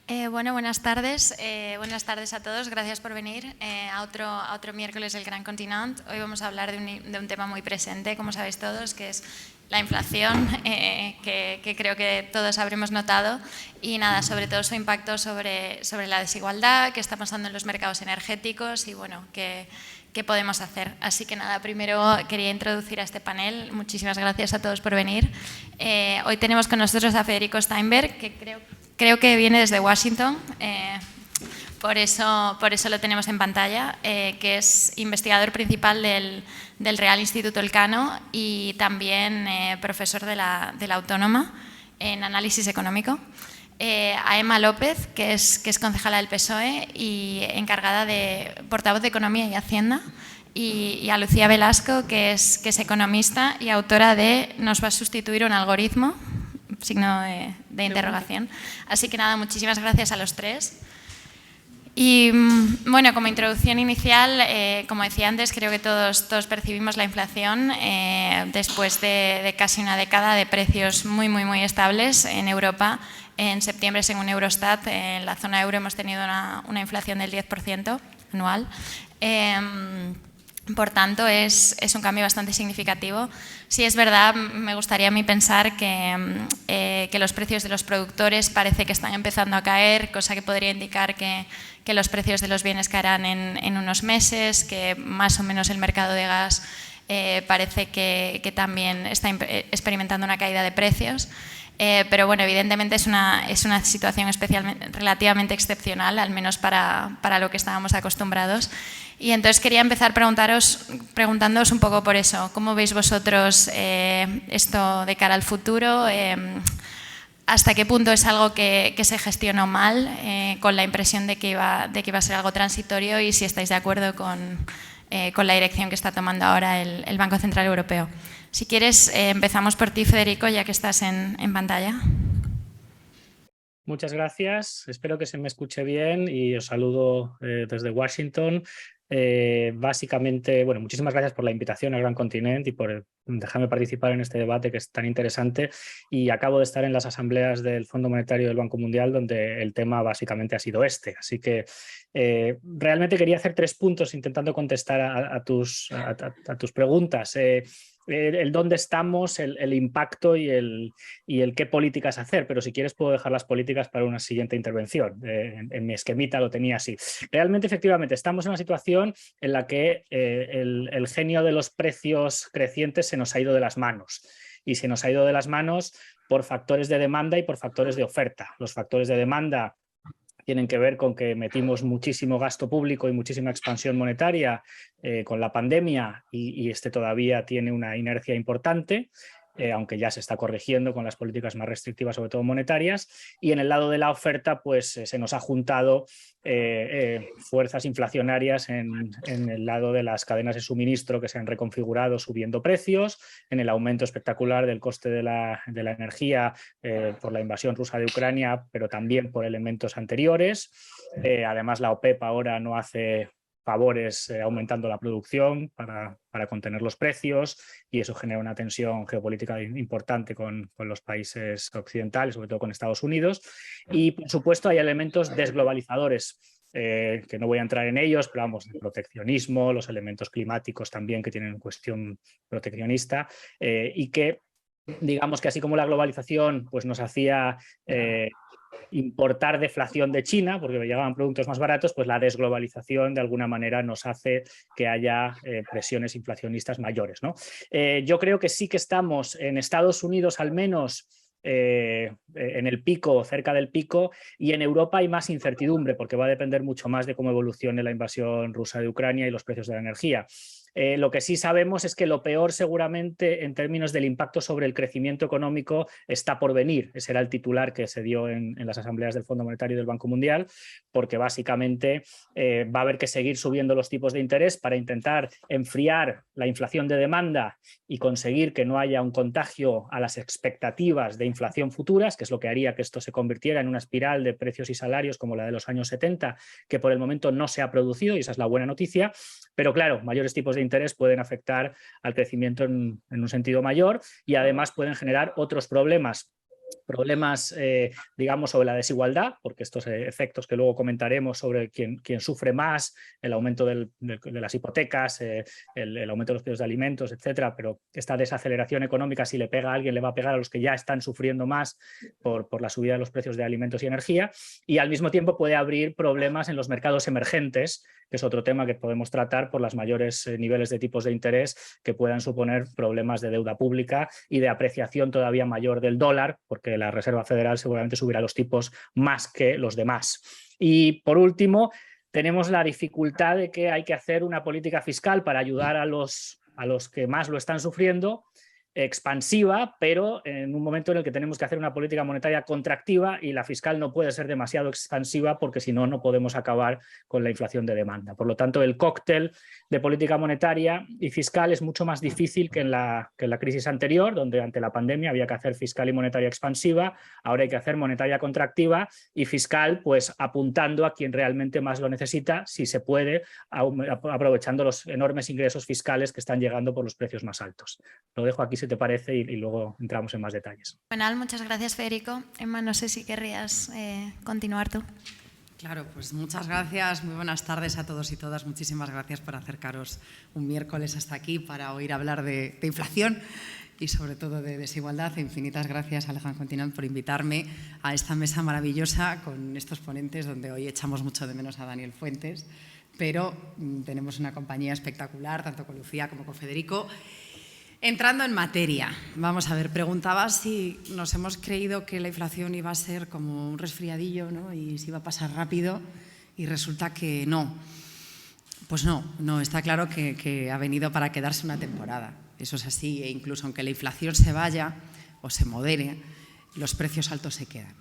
Bueno, buenas tardes. Buenas tardes a todos. Gracias por venir a otro miércoles del Gran Continent. Hoy vamos a hablar de un tema muy presente, como sabéis todos, que es la inflación, que creo que todos habremos notado. Y nada, sobre todo su impacto sobre la desigualdad, qué está pasando en los mercados energéticos y, bueno, qué podemos hacer. Así que nada, primero quería introducir a este panel. Muchísimas gracias a todos por venir. Hoy tenemos con nosotros a Federico Steinberg, que creo que viene desde Washington, por eso lo tenemos en pantalla, que es investigador principal del Real Instituto Elcano y también profesor de la Autónoma en análisis económico. A Emma López, que es concejala del PSOE y encargada de portavoz de Economía y Hacienda, y a Lucía Velasco, que es economista y autora de Nos va a sustituir un algoritmo, signo de interrogación. Así que nada, muchísimas gracias a los tres. Y bueno, como introducción inicial, como decía antes, creo que todos percibimos la inflación después de casi una década de precios muy estables en Europa. En septiembre, según Eurostat, en la zona euro hemos tenido una inflación del 10% anual. Por tanto, es un cambio bastante significativo. Sí, es verdad, me gustaría a mí pensar que los precios de los productores parece que están empezando a caer, cosa que podría indicar que los precios de los bienes caerán en unos meses, que más o menos el mercado de gas parece que también está experimentando una caída de precios. Pero bueno, evidentemente es una situación relativamente excepcional, al menos para lo que estábamos acostumbrados. Y entonces quería empezar preguntándoos un poco por eso. ¿Cómo veis vosotros esto de cara al futuro? ¿Hasta qué punto es algo que se gestionó mal, con la impresión de que iba a ser algo transitorio, y si estáis de acuerdo con la dirección que está tomando ahora el Banco Central Europeo? Si quieres, empezamos por ti, Federico, ya que estás en pantalla. Muchas gracias, espero que se me escuche bien y os saludo desde Washington. Básicamente, bueno, muchísimas gracias por la invitación al Gran Continent y por dejarme participar en este debate que es tan interesante. Y acabo de estar en las asambleas del Fondo Monetario del Banco Mundial, donde el tema básicamente ha sido este. Así que realmente quería hacer 3 puntos intentando contestar a tus preguntas. El dónde estamos, el impacto y el qué políticas hacer, pero si quieres puedo dejar las políticas para una siguiente intervención. En mi esquemita lo tenía así. Realmente, efectivamente, estamos en una situación en la que el genio de los precios crecientes se nos ha ido de las manos. Y se nos ha ido de las manos por factores de demanda y por factores de oferta. Los factores de demanda tienen que ver con que metimos muchísimo gasto público y muchísima expansión monetaria con la pandemia y este todavía tiene una inercia importante. Aunque ya se está corrigiendo con las políticas más restrictivas, sobre todo monetarias, y en el lado de la oferta pues se nos ha juntado fuerzas inflacionarias en el lado de las cadenas de suministro que se han reconfigurado subiendo precios, en el aumento espectacular del coste de la energía por la invasión rusa de Ucrania, pero también por elementos anteriores. Además, la OPEP ahora no hace favores aumentando la producción para contener los precios, y eso genera una tensión geopolítica importante con los países occidentales, sobre todo con Estados Unidos. Y por supuesto hay elementos desglobalizadores, que no voy a entrar en ellos, pero vamos, el proteccionismo, los elementos climáticos también que tienen cuestión proteccionista, y que digamos que así como la globalización pues nos hacía importar deflación de China porque llegaban productos más baratos, pues la desglobalización de alguna manera nos hace que haya presiones inflacionistas mayores, ¿no? Yo creo que sí que estamos en Estados Unidos al menos en el pico, cerca del pico, y en Europa hay más incertidumbre porque va a depender mucho más de cómo evolucione la invasión rusa de Ucrania y los precios de la energía. Lo que sí sabemos es que lo peor seguramente en términos del impacto sobre el crecimiento económico está por venir. Ese era el titular que se dio en las asambleas del Fondo Monetario y del Banco Mundial, porque básicamente va a haber que seguir subiendo los tipos de interés para intentar enfriar la inflación de demanda y conseguir que no haya un contagio a las expectativas de inflación futuras, que es lo que haría que esto se convirtiera en una espiral de precios y salarios como la de los años 70, que por el momento no se ha producido, y esa es la buena noticia. Pero claro, mayores tipos de interés pueden afectar al crecimiento en un sentido mayor y además pueden generar otros problemas problemas, digamos, sobre la desigualdad, porque estos efectos que luego comentaremos sobre quién sufre más, el aumento de las hipotecas, el aumento de los precios de alimentos, etcétera, pero esta desaceleración económica, si le pega a alguien, le va a pegar a los que ya están sufriendo más por la subida de los precios de alimentos y energía, y al mismo tiempo puede abrir problemas en los mercados emergentes, que es otro tema que podemos tratar por los mayores niveles de tipos de interés que puedan suponer problemas de deuda pública y de apreciación todavía mayor del dólar, porque la Reserva Federal seguramente subirá los tipos más que los demás. Y por último, tenemos la dificultad de que hay que hacer una política fiscal para ayudar a los que más lo están sufriendo, expansiva, pero en un momento en el que tenemos que hacer una política monetaria contractiva y la fiscal no puede ser demasiado expansiva porque si no, no podemos acabar con la inflación de demanda. Por lo tanto, el cóctel de política monetaria y fiscal es mucho más difícil que en la crisis anterior, donde ante la pandemia había que hacer fiscal y monetaria expansiva, ahora hay que hacer monetaria contractiva y fiscal pues apuntando a quien realmente más lo necesita, si se puede, aprovechando los enormes ingresos fiscales que están llegando por los precios más altos. Lo dejo aquí si te parece y luego entramos en más detalles. Bueno, muchas gracias, Federico. Emma, no sé si querrías continuar tú. Claro, pues muchas gracias, muy buenas tardes a todos y todas. Muchísimas gracias por acercaros un miércoles hasta aquí para oír hablar de inflación y sobre todo de desigualdad. Infinitas gracias a Le Grand Continent por invitarme a esta mesa maravillosa con estos ponentes donde hoy echamos mucho de menos a Daniel Fuentes, pero tenemos una compañía espectacular, tanto con Lucía como con Federico. Entrando en materia, vamos a ver, preguntaba si nos hemos creído que la inflación iba a ser como un resfriadillo, ¿no? Y si iba a pasar rápido y resulta que no. Pues no, está claro que ha venido para quedarse una temporada. Eso es así, e incluso aunque la inflación se vaya o se modere, los precios altos se quedan.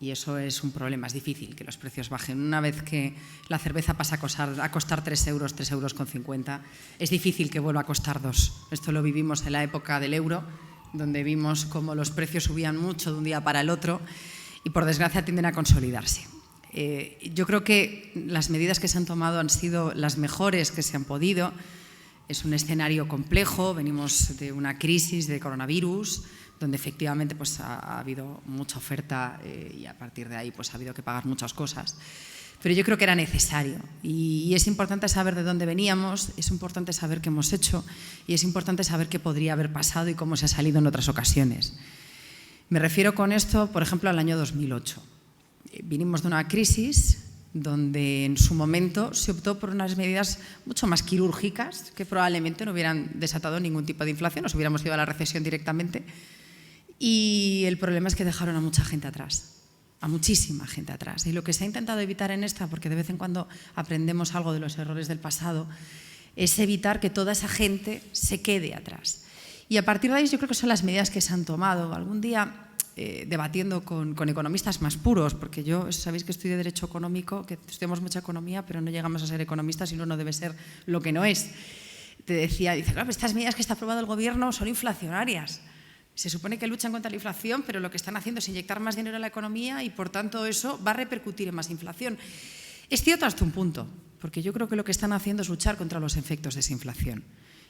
Y eso es un problema, es difícil que los precios bajen. Una vez que la cerveza pasa a costar 3 euros, 3,50 €, es difícil que vuelva a costar 2. Esto lo vivimos en la época del euro, donde vimos cómo los precios subían mucho de un día para el otro y por desgracia tienden a consolidarse. Yo creo que las medidas que se han tomado han sido las mejores que se han podido. Es un escenario complejo, venimos de una crisis de coronavirus, donde efectivamente pues, ha habido mucha oferta y a partir de ahí pues, ha habido que pagar muchas cosas. Pero yo creo que era necesario y es importante saber de dónde veníamos, es importante saber qué hemos hecho y es importante saber qué podría haber pasado y cómo se ha salido en otras ocasiones. Me refiero con esto, por ejemplo, al año 2008. Vinimos de una crisis donde en su momento se optó por unas medidas mucho más quirúrgicas que probablemente no hubieran desatado ningún tipo de inflación, nos hubiéramos ido a la recesión directamente. Y el problema es que dejaron a mucha gente atrás, a muchísima gente atrás. Y lo que se ha intentado evitar en esta, porque de vez en cuando aprendemos algo de los errores del pasado, es evitar que toda esa gente se quede atrás. Y a partir de ahí yo creo que son las medidas que se han tomado. Algún día, debatiendo con economistas más puros, porque yo, sabéis que estudio Derecho Económico, que estudiamos mucha economía, pero no llegamos a ser economistas y uno no debe ser lo que no es. Te decía, dice, claro, estas medidas que está aprobado el gobierno son inflacionarias. Se supone que luchan contra la inflación, pero lo que están haciendo es inyectar más dinero en la economía y, por tanto, eso va a repercutir en más inflación. Es cierto hasta un punto, porque yo creo que lo que están haciendo es luchar contra los efectos de esa inflación.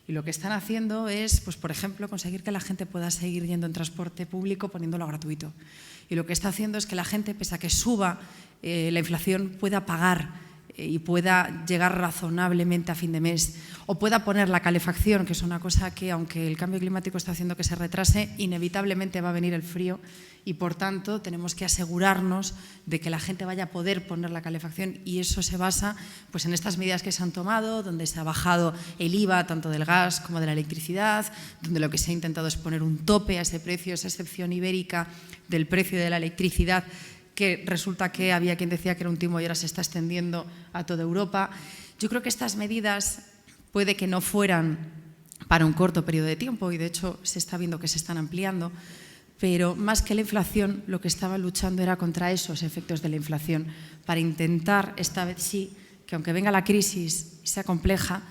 Y lo que están haciendo es, pues, por ejemplo, conseguir que la gente pueda seguir yendo en transporte público poniéndolo gratuito. Y lo que está haciendo es que la gente, pese a que suba la inflación, pueda pagar y pueda llegar razonablemente a fin de mes o pueda poner la calefacción, que es una cosa que, aunque el cambio climático está haciendo que se retrase, inevitablemente va a venir el frío y, por tanto, tenemos que asegurarnos de que la gente vaya a poder poner la calefacción y eso se basa pues, en estas medidas que se han tomado, donde se ha bajado el IVA tanto del gas como de la electricidad, donde lo que se ha intentado es poner un tope a ese precio, esa excepción ibérica del precio de la electricidad, que resulta que había quien decía que era un timo y ahora se está extendiendo a toda Europa. Yo creo que estas medidas puede que no fueran para un corto periodo de tiempo y de hecho se está viendo que se están ampliando, pero más que la inflación lo que estaban luchando era contra esos efectos de la inflación para intentar esta vez sí que aunque venga la crisis y sea compleja,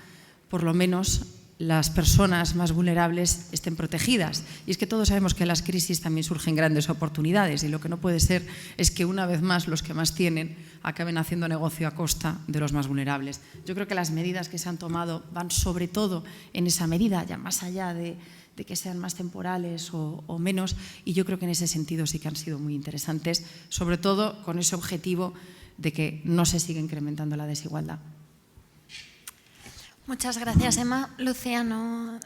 por lo menos las personas más vulnerables estén protegidas. Y es que todos sabemos que en las crisis también surgen grandes oportunidades y lo que no puede ser es que una vez más los que más tienen acaben haciendo negocio a costa de los más vulnerables. Yo creo que las medidas que se han tomado van sobre todo en esa medida, ya más allá de que sean más temporales o menos, y yo creo que en ese sentido sí que han sido muy interesantes, sobre todo con ese objetivo de que no se siga incrementando la desigualdad. Muchas gracias, Emma. Lucía, ¿no?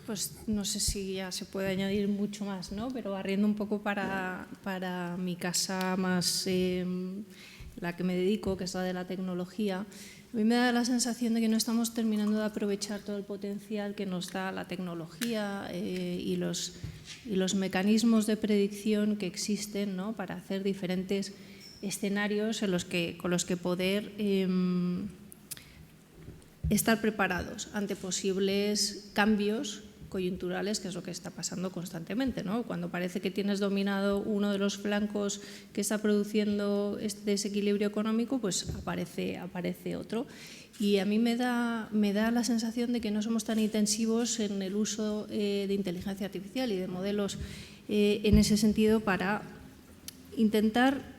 Pues no sé si ya se puede añadir mucho más, ¿no? Pero barriendo un poco para mi casa más, la que me dedico, que es la de la tecnología, a mí me da la sensación de que no estamos terminando de aprovechar todo el potencial que nos da la tecnología y los mecanismos de predicción que existen, ¿no? Para hacer diferentes escenarios con los que poder estar preparados ante posibles cambios coyunturales, que es lo que está pasando constantemente, ¿no? Cuando parece que tienes dominado uno de los flancos que está produciendo este desequilibrio económico, pues aparece otro. Y a mí me da la sensación de que no somos tan intensivos en el uso de inteligencia artificial y de modelos en ese sentido para intentar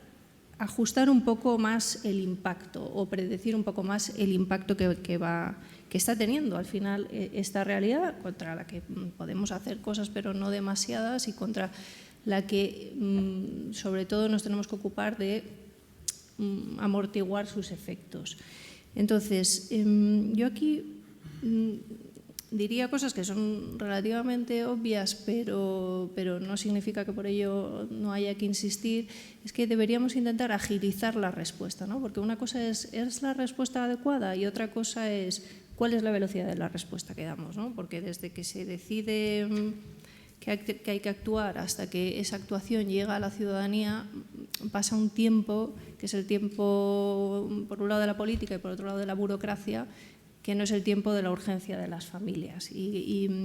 ajustar un poco más el impacto o predecir un poco más el impacto que está teniendo al final esta realidad, contra la que podemos hacer cosas pero no demasiadas y contra la que sobre todo nos tenemos que ocupar de amortiguar sus efectos. Entonces, yo aquí diría cosas que son relativamente obvias, pero no significa que por ello no haya que insistir. Es que deberíamos intentar agilizar la respuesta, ¿no? Porque una cosa es la respuesta adecuada y otra cosa es cuál es la velocidad de la respuesta que damos, ¿no? Porque desde que se decide que hay que actuar hasta que esa actuación llega a la ciudadanía pasa un tiempo, que es el tiempo por un lado de la política y por otro lado de la burocracia, que no es el tiempo de la urgencia de las familias. Y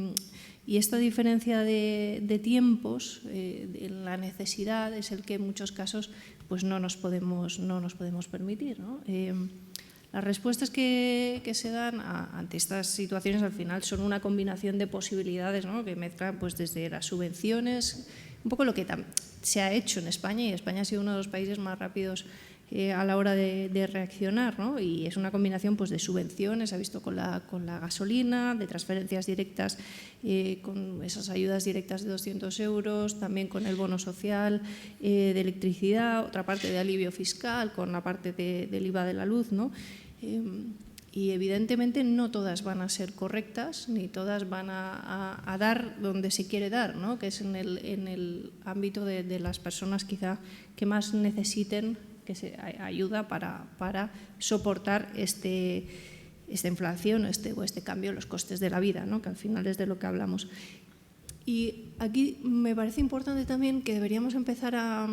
esta diferencia de tiempos, en la necesidad, es el que en muchos casos pues no nos podemos permitir, ¿no? Las respuestas que se dan ante estas situaciones al final son una combinación de posibilidades, ¿no? Que mezclan pues desde las subvenciones, un poco lo que se ha hecho en España, y España ha sido uno de los países más rápidos a la hora de reaccionar, ¿no? Y es una combinación pues, de subvenciones, se ha visto con la gasolina, de transferencias directas, con esas ayudas directas de 200 euros, también con el bono social de electricidad, otra parte de alivio fiscal, con la parte del IVA de la luz, ¿no? Y evidentemente no todas van a ser correctas, ni todas van a dar donde se quiere dar, ¿no? Que es en el ámbito de las personas quizá que más necesiten que se ayuda para soportar esta inflación o este cambio en los costes de la vida, ¿no? Que al final es de lo que hablamos. Y aquí me parece importante también que deberíamos empezar a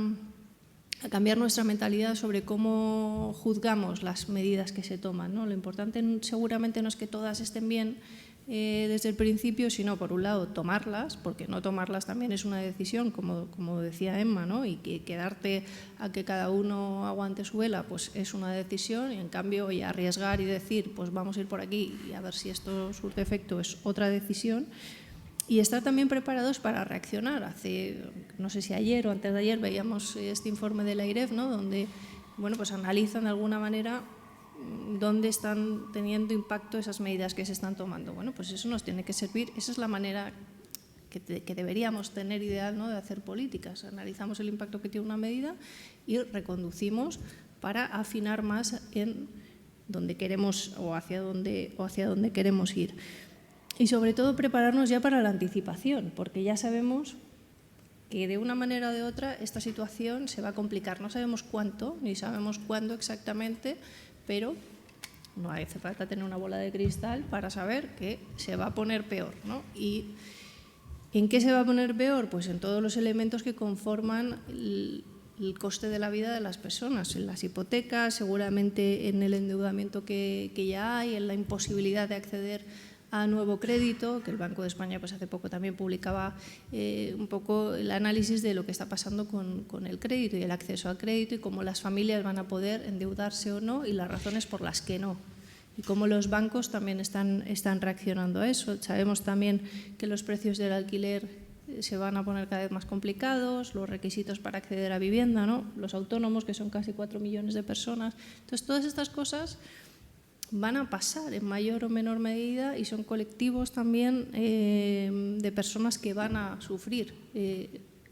cambiar nuestra mentalidad sobre cómo juzgamos las medidas que se toman, ¿no? Lo importante seguramente no es que todas estén bien desde el principio, sino por un lado tomarlas, porque no tomarlas también es una decisión, como decía Emma, ¿no? Y que quedarte a que cada uno aguante su vela, pues es una decisión, y en cambio y arriesgar y decir, pues vamos a ir por aquí y a ver si esto surte efecto es otra decisión. Y estar también preparados para reaccionar. No sé si ayer o antes de ayer veíamos este informe de la IREF, ¿no? Donde bueno, pues analizan de alguna manera dónde están teniendo impacto esas medidas que se están tomando. Bueno, pues eso nos tiene que servir, esa es la manera que deberíamos tener ideal, ¿no? De hacer políticas. Analizamos el impacto que tiene una medida y reconducimos para afinar más en donde queremos o hacia dónde queremos ir. Y sobre todo prepararnos ya para la anticipación, porque ya sabemos que de una manera o de otra esta situación se va a complicar. No sabemos cuánto, ni sabemos cuándo exactamente, pero no hace falta tener una bola de cristal para saber que se va a poner peor, ¿no? ¿Y en qué se va a poner peor? Pues en todos los elementos que conforman el coste de la vida de las personas, en las hipotecas, seguramente en el endeudamiento que ya hay, en la imposibilidad de acceder a nuevo crédito, que el Banco de España pues hace poco también publicaba un poco el análisis de lo que está pasando con el crédito y el acceso al crédito y cómo las familias van a poder endeudarse o no y las razones por las que no. Y cómo los bancos también están reaccionando a eso. Sabemos también que los precios del alquiler se van a poner cada vez más complicados, los requisitos para acceder a vivienda, ¿no? Los autónomos, que son casi 4 millones de personas. Entonces, todas estas cosas van a pasar en mayor o menor medida y son colectivos también de personas que van a sufrir,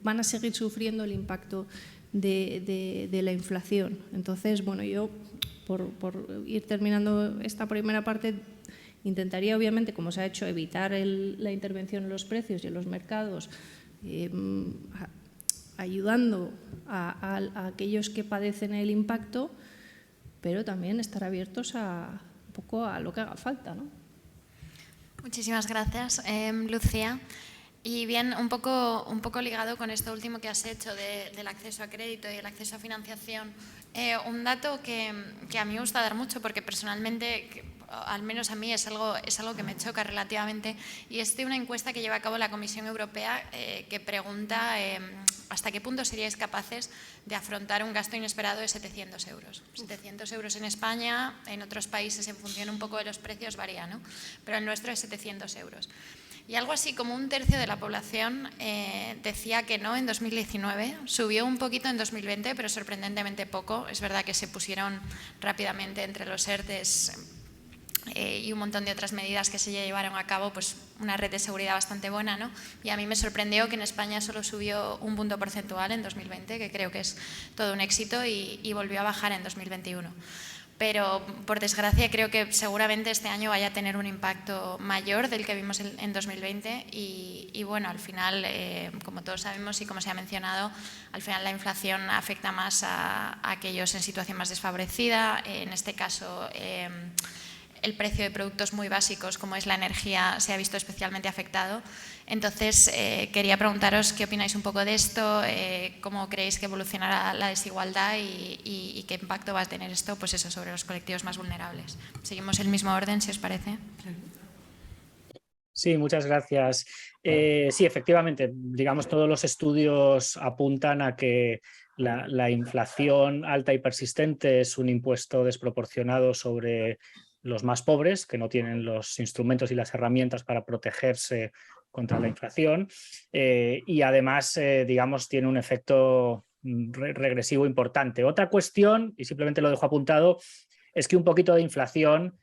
van a seguir sufriendo el impacto de la inflación. Entonces, bueno, yo por ir terminando esta primera parte, intentaría obviamente, como se ha hecho, evitar la intervención en los precios y en los mercados, ayudando a aquellos que padecen el impacto, pero también estar abiertos un poco a lo que haga falta, ¿no? Muchísimas gracias, Lucía. Y bien, un poco ligado con esto último que has hecho del acceso a crédito y el acceso a financiación, un dato que a mí me gusta dar mucho, porque personalmente, al menos a mí, es algo que me choca relativamente, y es de una encuesta que lleva a cabo la Comisión Europea que pregunta hasta qué punto seríais capaces de afrontar un gasto inesperado de 700 euros. 700 euros en España, en otros países en función un poco de los precios varía, ¿no? Pero el nuestro es 700 euros. Y algo así como un tercio de la población decía que no en 2019, subió un poquito en 2020, pero sorprendentemente poco. Es verdad que se pusieron rápidamente entre los ERTEs y un montón de otras medidas que se llevaron a cabo, pues una red de seguridad bastante buena, ¿no? Y a mí me sorprendió que en España solo subió un punto porcentual en 2020, que creo que es todo un éxito, y volvió a bajar en 2021. Pero, por desgracia, creo que seguramente este año vaya a tener un impacto mayor del que vimos en 2020 y bueno, al final, como todos sabemos y como se ha mencionado, al final la inflación afecta más a aquellos en situación más desfavorecida. En este caso, el precio de productos muy básicos como es la energía se ha visto especialmente afectado. Entonces, quería preguntaros qué opináis un poco de esto, cómo creéis que evolucionará la desigualdad y qué impacto va a tener esto, pues eso, sobre los colectivos más vulnerables. Seguimos el mismo orden, si os parece. Sí, muchas gracias. Sí, efectivamente, digamos, todos los estudios apuntan a que la inflación alta y persistente es un impuesto desproporcionado sobre los más pobres, que no tienen los instrumentos y las herramientas para protegerse contra la inflación, y además, digamos, tiene un efecto regresivo importante. Otra cuestión, y simplemente lo dejo apuntado, es que un poquito de inflación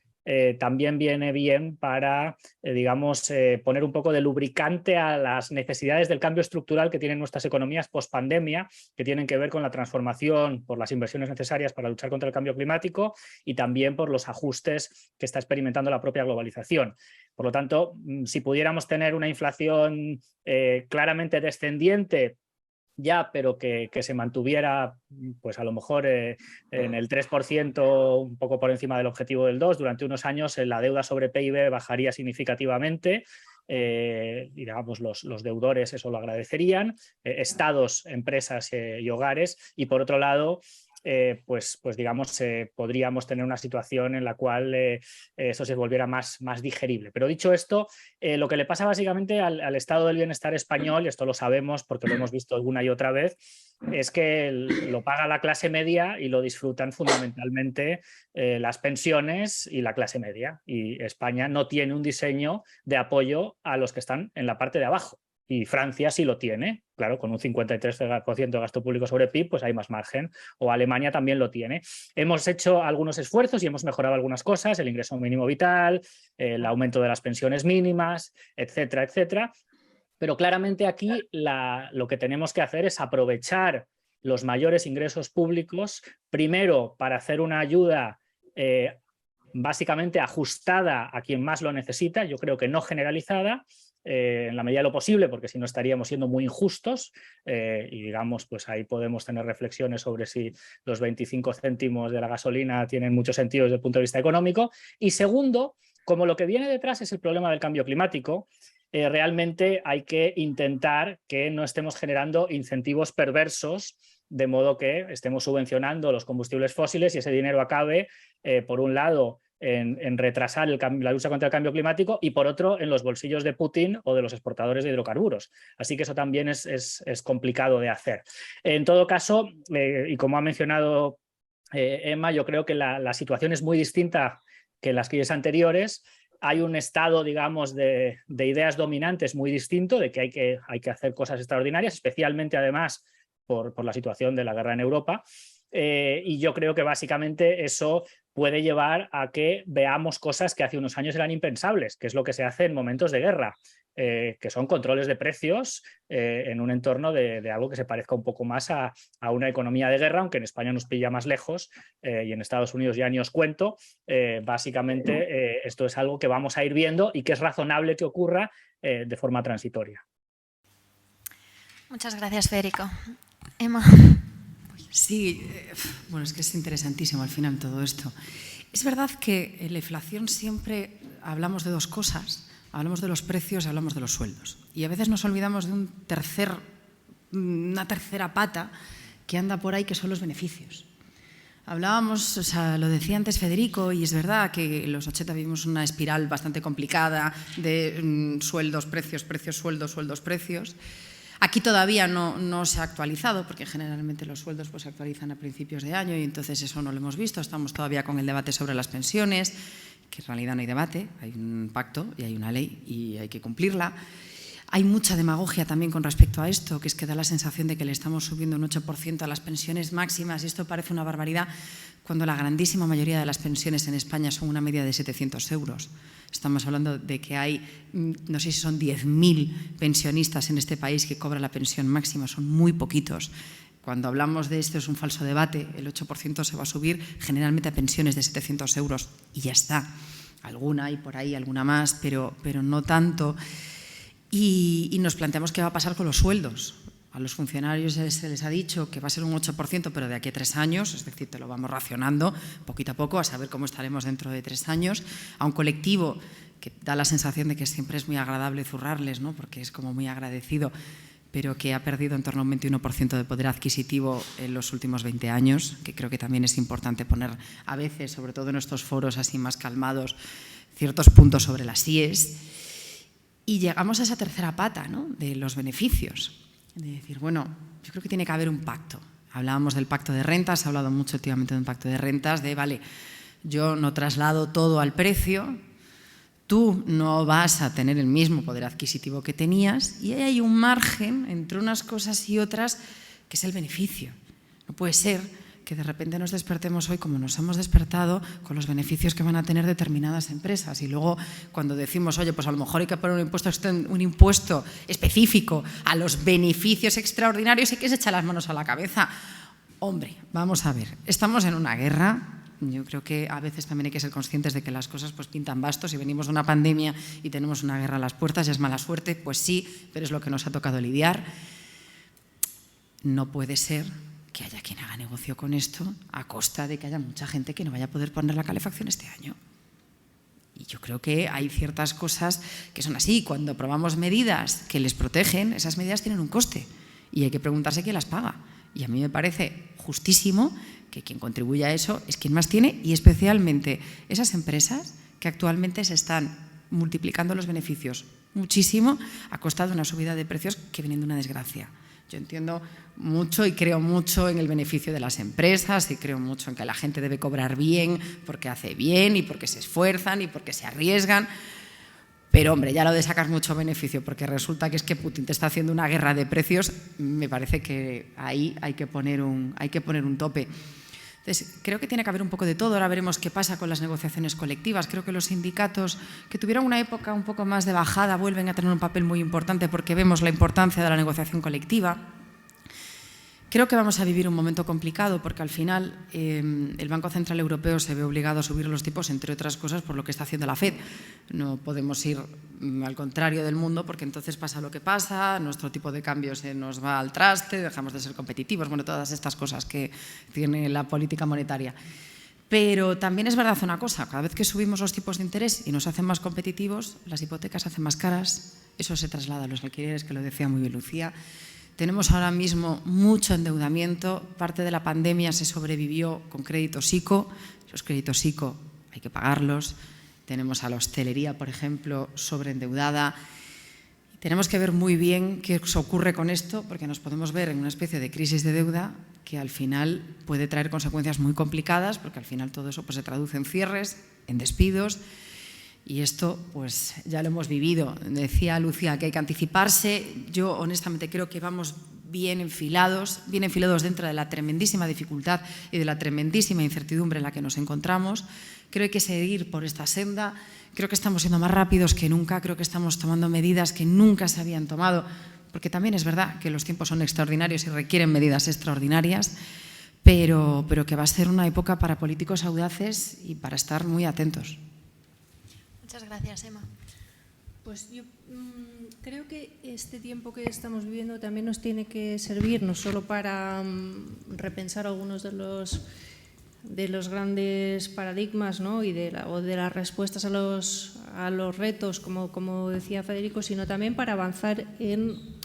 también viene bien para, digamos, poner un poco de lubricante a las necesidades del cambio estructural que tienen nuestras economías post-pandemia, que tienen que ver con la transformación por las inversiones necesarias para luchar contra el cambio climático y también por los ajustes que está experimentando la propia globalización. Por lo tanto, si pudiéramos tener una inflación claramente descendiente, ya, pero que se mantuviera, pues a lo mejor en el 3%, un poco por encima del objetivo del 2%, durante unos años la deuda sobre PIB bajaría significativamente. Y digamos, los deudores eso lo agradecerían, estados, empresas y hogares, y por otro lado, pues digamos, podríamos tener una situación en la cual eso se volviera más digerible. Pero dicho esto, lo que le pasa básicamente al estado del bienestar español, y esto lo sabemos porque lo hemos visto alguna y otra vez, es que lo paga la clase media y lo disfrutan fundamentalmente las pensiones y la clase media. Y España no tiene un diseño de apoyo a los que están en la parte de abajo. Y Francia sí lo tiene, claro, con un 53% de gasto público sobre PIB, pues hay más margen. O Alemania también lo tiene. Hemos hecho algunos esfuerzos y hemos mejorado algunas cosas, el ingreso mínimo vital, el aumento de las pensiones mínimas, etcétera, etcétera. Pero claramente aquí lo que tenemos que hacer es aprovechar los mayores ingresos públicos, primero para hacer una ayuda básicamente ajustada a quien más lo necesita, yo creo que no generalizada, en la medida de lo posible, porque si no estaríamos siendo muy injustos, y digamos, pues ahí podemos tener reflexiones sobre si los 25 céntimos de la gasolina tienen mucho sentido desde el punto de vista económico. Y segundo, como lo que viene detrás es el problema del cambio climático, realmente hay que intentar que no estemos generando incentivos perversos, de modo que estemos subvencionando los combustibles fósiles y ese dinero acabe, por un lado, en retrasar la lucha contra el cambio climático y por otro en los bolsillos de Putin o de los exportadores de hidrocarburos. Así que eso también es complicado de hacer. En todo caso, y como ha mencionado Emma, yo creo que la situación es muy distinta que en las crisis anteriores. Hay un estado, digamos, de ideas dominantes muy distinto, de que hay que hacer cosas extraordinarias, especialmente además por la situación de la guerra en Europa. y yo creo que básicamente eso puede llevar a que veamos cosas que hace unos años eran impensables, que es lo que se hace en momentos de guerra, que son controles de precios en un entorno de algo que se parezca un poco más a una economía de guerra, aunque en España nos pilla más lejos y en Estados Unidos ya ni os cuento. Básicamente esto es algo que vamos a ir viendo y que es razonable que ocurra de forma transitoria. Muchas gracias, Federico. Emma. Sí, bueno, es que es interesantísimo al final todo esto. Es verdad que en la inflación siempre hablamos de dos cosas, hablamos de los precios y hablamos de los sueldos. Y a veces nos olvidamos de una tercera pata que anda por ahí, que son los beneficios. Hablábamos, o sea, lo decía antes Federico, y es verdad que en los 80 vivimos una espiral bastante complicada de sueldos, precios, precios, sueldos, sueldos, precios. Aquí todavía no se ha actualizado, porque generalmente los sueldos pues, se actualizan a principios de año y entonces eso no lo hemos visto. Estamos todavía con el debate sobre las pensiones, que en realidad no hay debate, hay un pacto y hay una ley y hay que cumplirla. Hay mucha demagogia también con respecto a esto, que es que da la sensación de que le estamos subiendo un 8% a las pensiones máximas, y esto parece una barbaridad cuando la grandísima mayoría de las pensiones en España son una media de 700 euros. Estamos hablando de que hay, no sé si son 10.000 pensionistas en este país que cobran la pensión máxima, son muy poquitos. Cuando hablamos de esto es un falso debate, el 8% se va a subir generalmente a pensiones de 700 euros y ya está. Alguna hay por ahí, alguna más, pero no tanto. Y nos planteamos qué va a pasar con los sueldos. A los funcionarios se les ha dicho que va a ser un 8%, pero de aquí a 3 años, es decir, te lo vamos racionando poquito a poco, a saber cómo estaremos dentro de 3 años. A un colectivo que da la sensación de que siempre es muy agradable zurrarles, ¿no? Porque es como muy agradecido, pero que ha perdido en torno a un 21% de poder adquisitivo en los últimos 20 años, que creo que también es importante poner a veces, sobre todo en estos foros así más calmados, ciertos puntos sobre las IES. Y llegamos a esa tercera pata, ¿no? De los beneficios. De decir, bueno, yo creo que tiene que haber un pacto. Hablábamos del pacto de rentas, se ha hablado mucho últimamente de un pacto de rentas, de, vale, yo no traslado todo al precio, tú no vas a tener el mismo poder adquisitivo que tenías, y hay un margen entre unas cosas y otras que es el beneficio. No puede ser que de repente nos despertemos hoy como nos hemos despertado con los beneficios que van a tener determinadas empresas, y luego cuando decimos, oye, pues a lo mejor hay que poner un impuesto específico a los beneficios extraordinarios, y que se echa las manos a la cabeza. Hombre, vamos a ver, estamos en una guerra. Yo creo que a veces también hay que ser conscientes de que las cosas pues pintan bastos, y venimos de una pandemia y tenemos una guerra a las puertas, y es mala suerte, pues sí, pero es lo que nos ha tocado lidiar. No puede ser que haya quien haga negocio con esto a costa de que haya mucha gente que no vaya a poder poner la calefacción este año. Y yo creo que hay ciertas cosas que son así. Cuando aprobamos medidas que les protegen, esas medidas tienen un coste y hay que preguntarse quién las paga. Y a mí me parece justísimo que quien contribuya a eso es quien más tiene, y especialmente esas empresas que actualmente se están multiplicando los beneficios muchísimo a costa de una subida de precios que vienen de una desgracia. Yo entiendo mucho y creo mucho en el beneficio de las empresas, y creo mucho en que la gente debe cobrar bien porque hace bien y porque se esfuerzan y porque se arriesgan. Pero, hombre, ya lo de sacar mucho beneficio porque resulta que es que Putin te está haciendo una guerra de precios, me parece que ahí hay que poner un tope. Entonces, creo que tiene que haber un poco de todo. Ahora veremos qué pasa con las negociaciones colectivas. Creo que los sindicatos que tuvieron una época un poco más de bajada vuelven a tener un papel muy importante porque vemos la importancia de la negociación colectiva. Creo que vamos a vivir un momento complicado porque al final el Banco Central Europeo se ve obligado a subir los tipos, entre otras cosas, por lo que está haciendo la FED. No podemos ir al contrario del mundo porque entonces pasa lo que pasa, nuestro tipo de cambio se nos va al traste, dejamos de ser competitivos, bueno, todas estas cosas que tiene la política monetaria. Pero también es verdad una cosa, cada vez que subimos los tipos de interés y nos hacen más competitivos, las hipotecas se hacen más caras, eso se traslada a los alquileres, que lo decía muy bien Lucía. Tenemos ahora mismo mucho endeudamiento, parte de la pandemia se sobrevivió con créditos ICO, los créditos ICO hay que pagarlos, tenemos a la hostelería, por ejemplo, sobreendeudada. Tenemos que ver muy bien qué ocurre con esto, porque nos podemos ver en una especie de crisis de deuda que al final puede traer consecuencias muy complicadas, porque al final todo eso pues, se traduce en cierres, en despidos. Y esto, pues ya lo hemos vivido. Decía Lucía que hay que anticiparse. Yo, honestamente, creo que vamos bien enfilados dentro de la tremendísima dificultad y de la tremendísima incertidumbre en la que nos encontramos. Creo que hay que seguir por esta senda. Creo que estamos siendo más rápidos que nunca. Creo que estamos tomando medidas que nunca se habían tomado, porque también es verdad que los tiempos son extraordinarios y requieren medidas extraordinarias, pero que va a ser una época para políticos audaces y para estar muy atentos. Muchas gracias, Emma. Pues yo creo que este tiempo que estamos viviendo también nos tiene que servir no solo para repensar algunos de los grandes paradigmas, ¿no? o de las respuestas a los retos, como decía Federico, sino también para avanzar en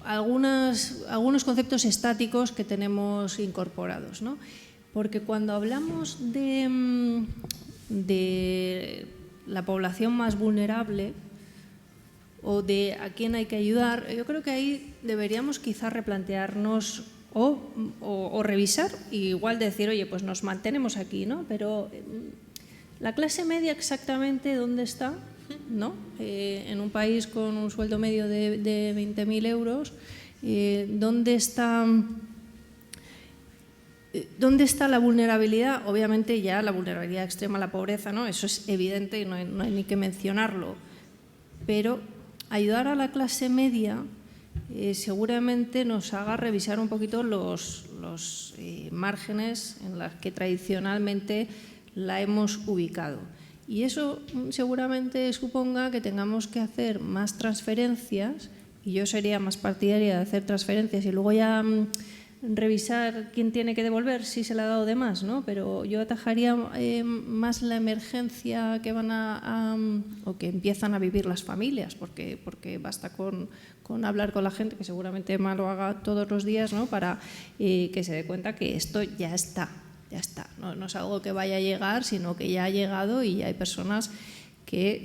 algunos conceptos estáticos que tenemos incorporados, ¿no? Porque cuando hablamos de la población más vulnerable o de a quién hay que ayudar, yo creo que ahí deberíamos quizás replantearnos o revisar y igual decir, oye, pues nos mantenemos aquí, ¿no? Pero la clase media exactamente ¿dónde está? ¿No? En un país con un sueldo medio de 20.000 euros, ¿dónde está la vulnerabilidad? Obviamente ya la vulnerabilidad extrema, la pobreza, ¿no? Eso es evidente y no hay ni que mencionarlo. Pero ayudar a la clase media seguramente nos haga revisar un poquito los márgenes en los que tradicionalmente la hemos ubicado. Y eso seguramente suponga que tengamos que hacer más transferencias, y yo sería más partidaria de hacer transferencias y luego ya revisar quién tiene que devolver si se le ha dado de más, ¿no? Pero yo atajaría más la emergencia que van o que empiezan a vivir las familias, porque basta con hablar con la gente, que seguramente Emma lo haga todos los días, ¿no? Para que se dé cuenta que esto ya está. Ya está, no es algo que vaya a llegar, sino que ya ha llegado y hay personas que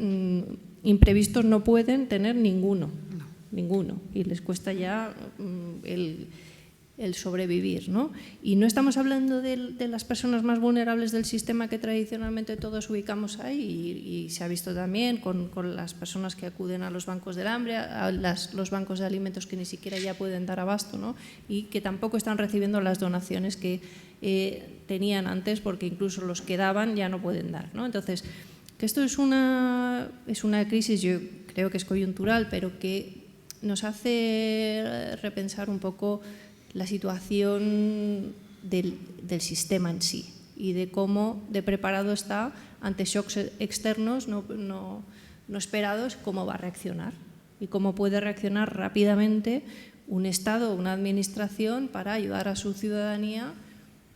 imprevistos no pueden tener ninguno, y les cuesta ya el sobrevivir, ¿no? Y no estamos hablando de las personas más vulnerables del sistema que tradicionalmente todos ubicamos ahí, y se ha visto también con las personas que acuden a los bancos del hambre, a los bancos de alimentos que ni siquiera ya pueden dar abasto, ¿no? Y que tampoco están recibiendo las donaciones que tenían antes, porque incluso los que daban ya no pueden dar, ¿no? Entonces, que esto es una crisis, yo creo que es coyuntural, pero que nos hace repensar un poco la situación del sistema en sí y de cómo de preparado está ante shocks externos no esperados, cómo va a reaccionar y cómo puede reaccionar rápidamente un Estado o una administración para ayudar a su ciudadanía,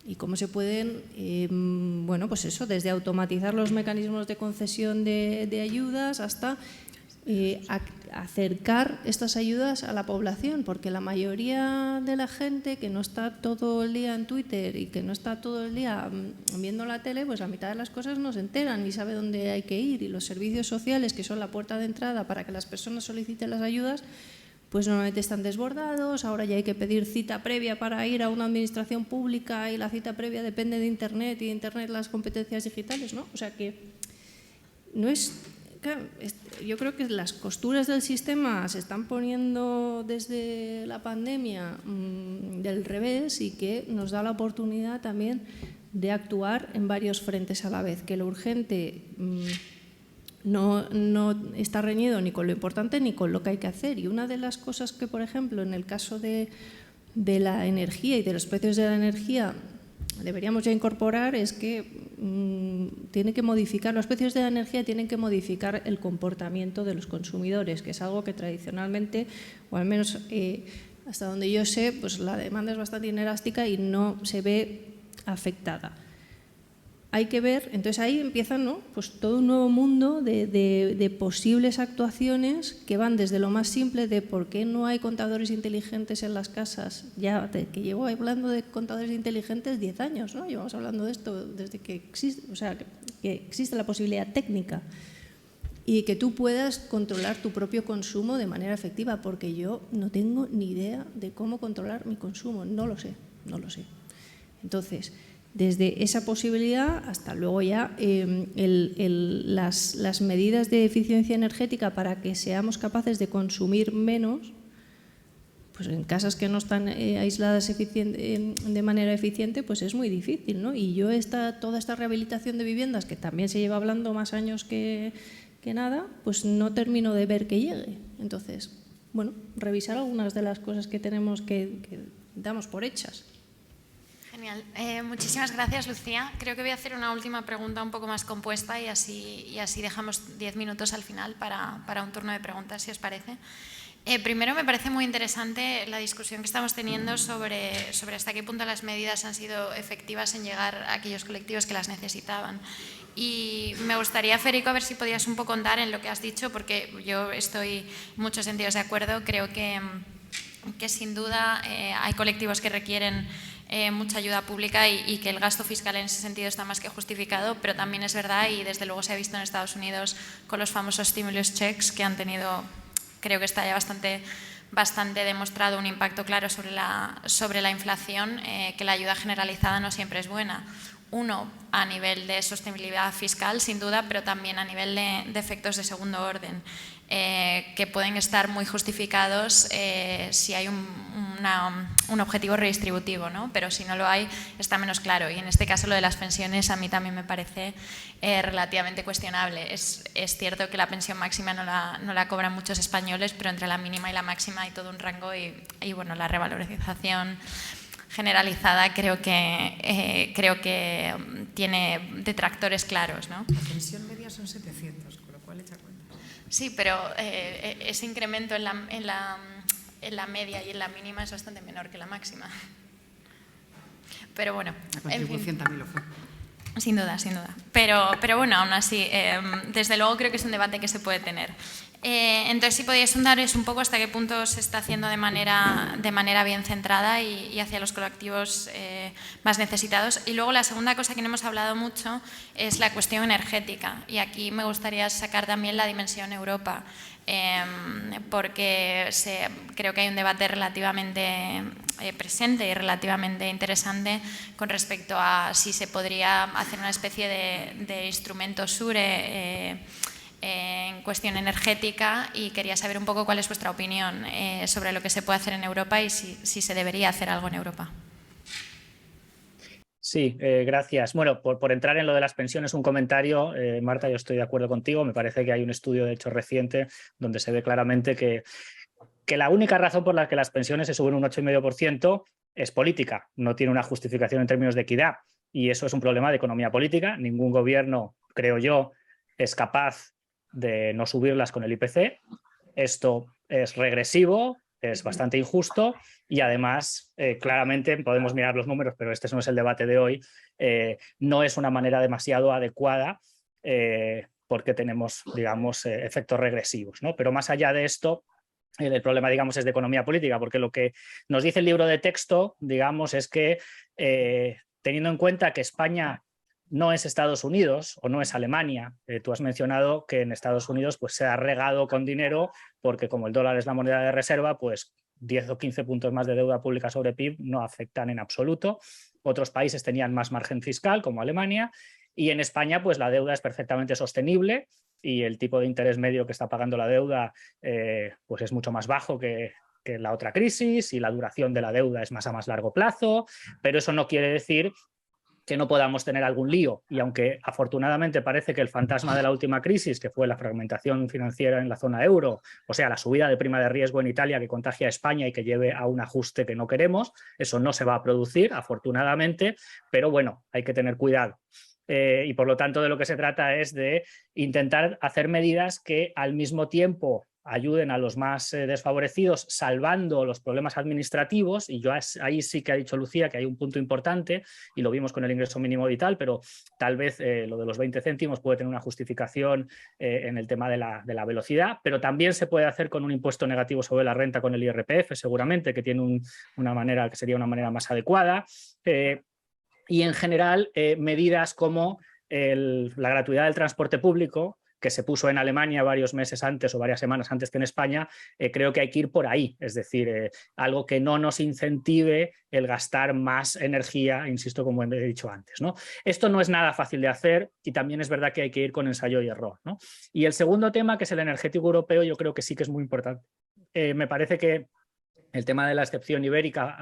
y cómo se pueden, bueno, pues eso, desde automatizar los mecanismos de concesión de ayudas hasta acercar estas ayudas a la población, porque la mayoría de la gente que no está todo el día en Twitter y que no está todo el día viendo la tele, pues la mitad de las cosas no se enteran ni sabe dónde hay que ir, y los servicios sociales, que son la puerta de entrada para que las personas soliciten las ayudas, pues normalmente están desbordados. Ahora ya hay que pedir cita previa para ir a una administración pública, y la cita previa depende de Internet, y de Internet las competencias digitales, ¿no? O sea que no es... Yo creo que las costuras del sistema se están poniendo desde la pandemia del revés, y que nos da la oportunidad también de actuar en varios frentes a la vez, que lo urgente no está reñido ni con lo importante ni con lo que hay que hacer. Y una de las cosas que, por ejemplo, en el caso de la energía y de los precios de la energía deberíamos ya incorporar es que tiene que modificar, los precios de la energía tienen que modificar el comportamiento de los consumidores, que es algo que tradicionalmente, o al menos hasta donde yo sé, pues la demanda es bastante inelástica y no se ve afectada. Hay que ver, entonces ahí empieza, ¿no? Pues todo un nuevo mundo de posibles actuaciones que van desde lo más simple de por qué no hay contadores inteligentes en las casas, ya que llevo hablando de contadores inteligentes 10 años, ¿no? Llevamos hablando de esto desde que existe, o sea, que existe la posibilidad técnica, y que tú puedas controlar tu propio consumo de manera efectiva, porque yo no tengo ni idea de cómo controlar mi consumo, no lo sé. Entonces, desde esa posibilidad hasta luego ya las medidas de eficiencia energética para que seamos capaces de consumir menos, pues en casas que no están aisladas de manera eficiente, pues es muy difícil, ¿no? Y yo toda esta rehabilitación de viviendas, que también se lleva hablando más años que nada, pues no termino de ver que llegue. Entonces, bueno, revisar algunas de las cosas que tenemos que damos por hechas. Genial. Muchísimas gracias, Lucía. Creo que voy a hacer una última pregunta un poco más compuesta y así dejamos 10 minutos al final para un turno de preguntas, si os parece. Primero, me parece muy interesante la discusión que estamos teniendo sobre hasta qué punto las medidas han sido efectivas en llegar a aquellos colectivos que las necesitaban. Y me gustaría, Federico, a ver si podías un poco andar en lo que has dicho, porque yo estoy en muchos sentidos de acuerdo. Creo que sin duda hay colectivos que requieren mucha ayuda pública y que el gasto fiscal en ese sentido está más que justificado, pero también es verdad, y desde luego se ha visto en Estados Unidos con los famosos stimulus checks, que han tenido, creo que está ya bastante demostrado, un impacto claro sobre la inflación, que la ayuda generalizada no siempre es buena. Uno, a nivel de sostenibilidad fiscal, sin duda, pero también a nivel de efectos de segundo orden, que pueden estar muy justificados si hay un objetivo redistributivo, ¿no? Pero si no lo hay, está menos claro. Y en este caso, lo de las pensiones a mí también me parece relativamente cuestionable. Es cierto que la pensión máxima no la cobran muchos españoles, pero entre la mínima y la máxima hay todo un rango y bueno, la revalorización generalizada creo que tiene detractores claros, ¿no? La pensión media son 700, con lo cual echa cuentas. Sí, pero ese incremento en la media y en la mínima es bastante menor que la máxima. Pero bueno, la contribución también lo fue. Sin duda, sin duda. Pero bueno, aún así, desde luego creo que es un debate que se puede tener. Entonces, si podíais ahondaros un poco hasta qué punto se está haciendo de manera bien centrada y hacia los colectivos más necesitados. Y luego la segunda cosa que no hemos hablado mucho es la cuestión energética. Y aquí me gustaría sacar también la dimensión Europa, porque creo que hay un debate relativamente presente y relativamente interesante con respecto a si se podría hacer una especie de instrumento SURE en cuestión energética, y quería saber un poco cuál es vuestra opinión sobre lo que se puede hacer en Europa y si se debería hacer algo en Europa. Sí, gracias. Bueno, por entrar en lo de las pensiones, un comentario. Marta, yo estoy de acuerdo contigo. Me parece que hay un estudio, de hecho, reciente, donde se ve claramente que la única razón por la que las pensiones se suben un 8,5% es política. No tiene una justificación en términos de equidad. Y eso es un problema de economía política. Ningún gobierno, creo yo, es capaz de no subirlas con el IPC. Esto es regresivo, es bastante injusto y además claramente podemos mirar los números, pero este no es el debate de hoy, no es una manera demasiado adecuada porque tenemos, digamos, efectos regresivos, ¿no? Pero más allá de esto, el problema, digamos, es de economía política, porque lo que nos dice el libro de texto, digamos, es que teniendo en cuenta que España no es Estados Unidos o no es Alemania. Tú has mencionado que en Estados Unidos pues, se ha regado con dinero porque como el dólar es la moneda de reserva, pues 10 o 15 puntos más de deuda pública sobre PIB no afectan en absoluto. Otros países tenían más margen fiscal, como Alemania, y en España pues, la deuda es perfectamente sostenible y el tipo de interés medio que está pagando la deuda pues es mucho más bajo que la otra crisis, y la duración de la deuda es más a más largo plazo, pero eso no quiere decir que no podamos tener algún lío. Y aunque afortunadamente parece que el fantasma de la última crisis, que fue la fragmentación financiera en la zona euro, o sea, la subida de prima de riesgo en Italia que contagia a España y que lleve a un ajuste que no queremos, eso no se va a producir, afortunadamente, pero bueno, hay que tener cuidado. Y por lo tanto de lo que se trata es de intentar hacer medidas que al mismo tiempo ayuden a los más desfavorecidos, salvando los problemas administrativos, y yo ahí sí que ha dicho Lucía que hay un punto importante, y lo vimos con el ingreso mínimo vital, pero tal vez lo de los 20 céntimos puede tener una justificación en el tema de la velocidad, pero también se puede hacer con un impuesto negativo sobre la renta con el IRPF, seguramente, que tiene una manera que sería una manera más adecuada, y en general medidas como la gratuidad del transporte público, que se puso en Alemania varios meses antes o varias semanas antes que en España, creo que hay que ir por ahí, es decir, algo que no nos incentive el gastar más energía, insisto, como he dicho antes, ¿no? Esto no es nada fácil de hacer y también es verdad que hay que ir con ensayo y error, ¿no? Y el segundo tema, que es el energético europeo, yo creo que sí que es muy importante. Me parece que El tema de la excepción ibérica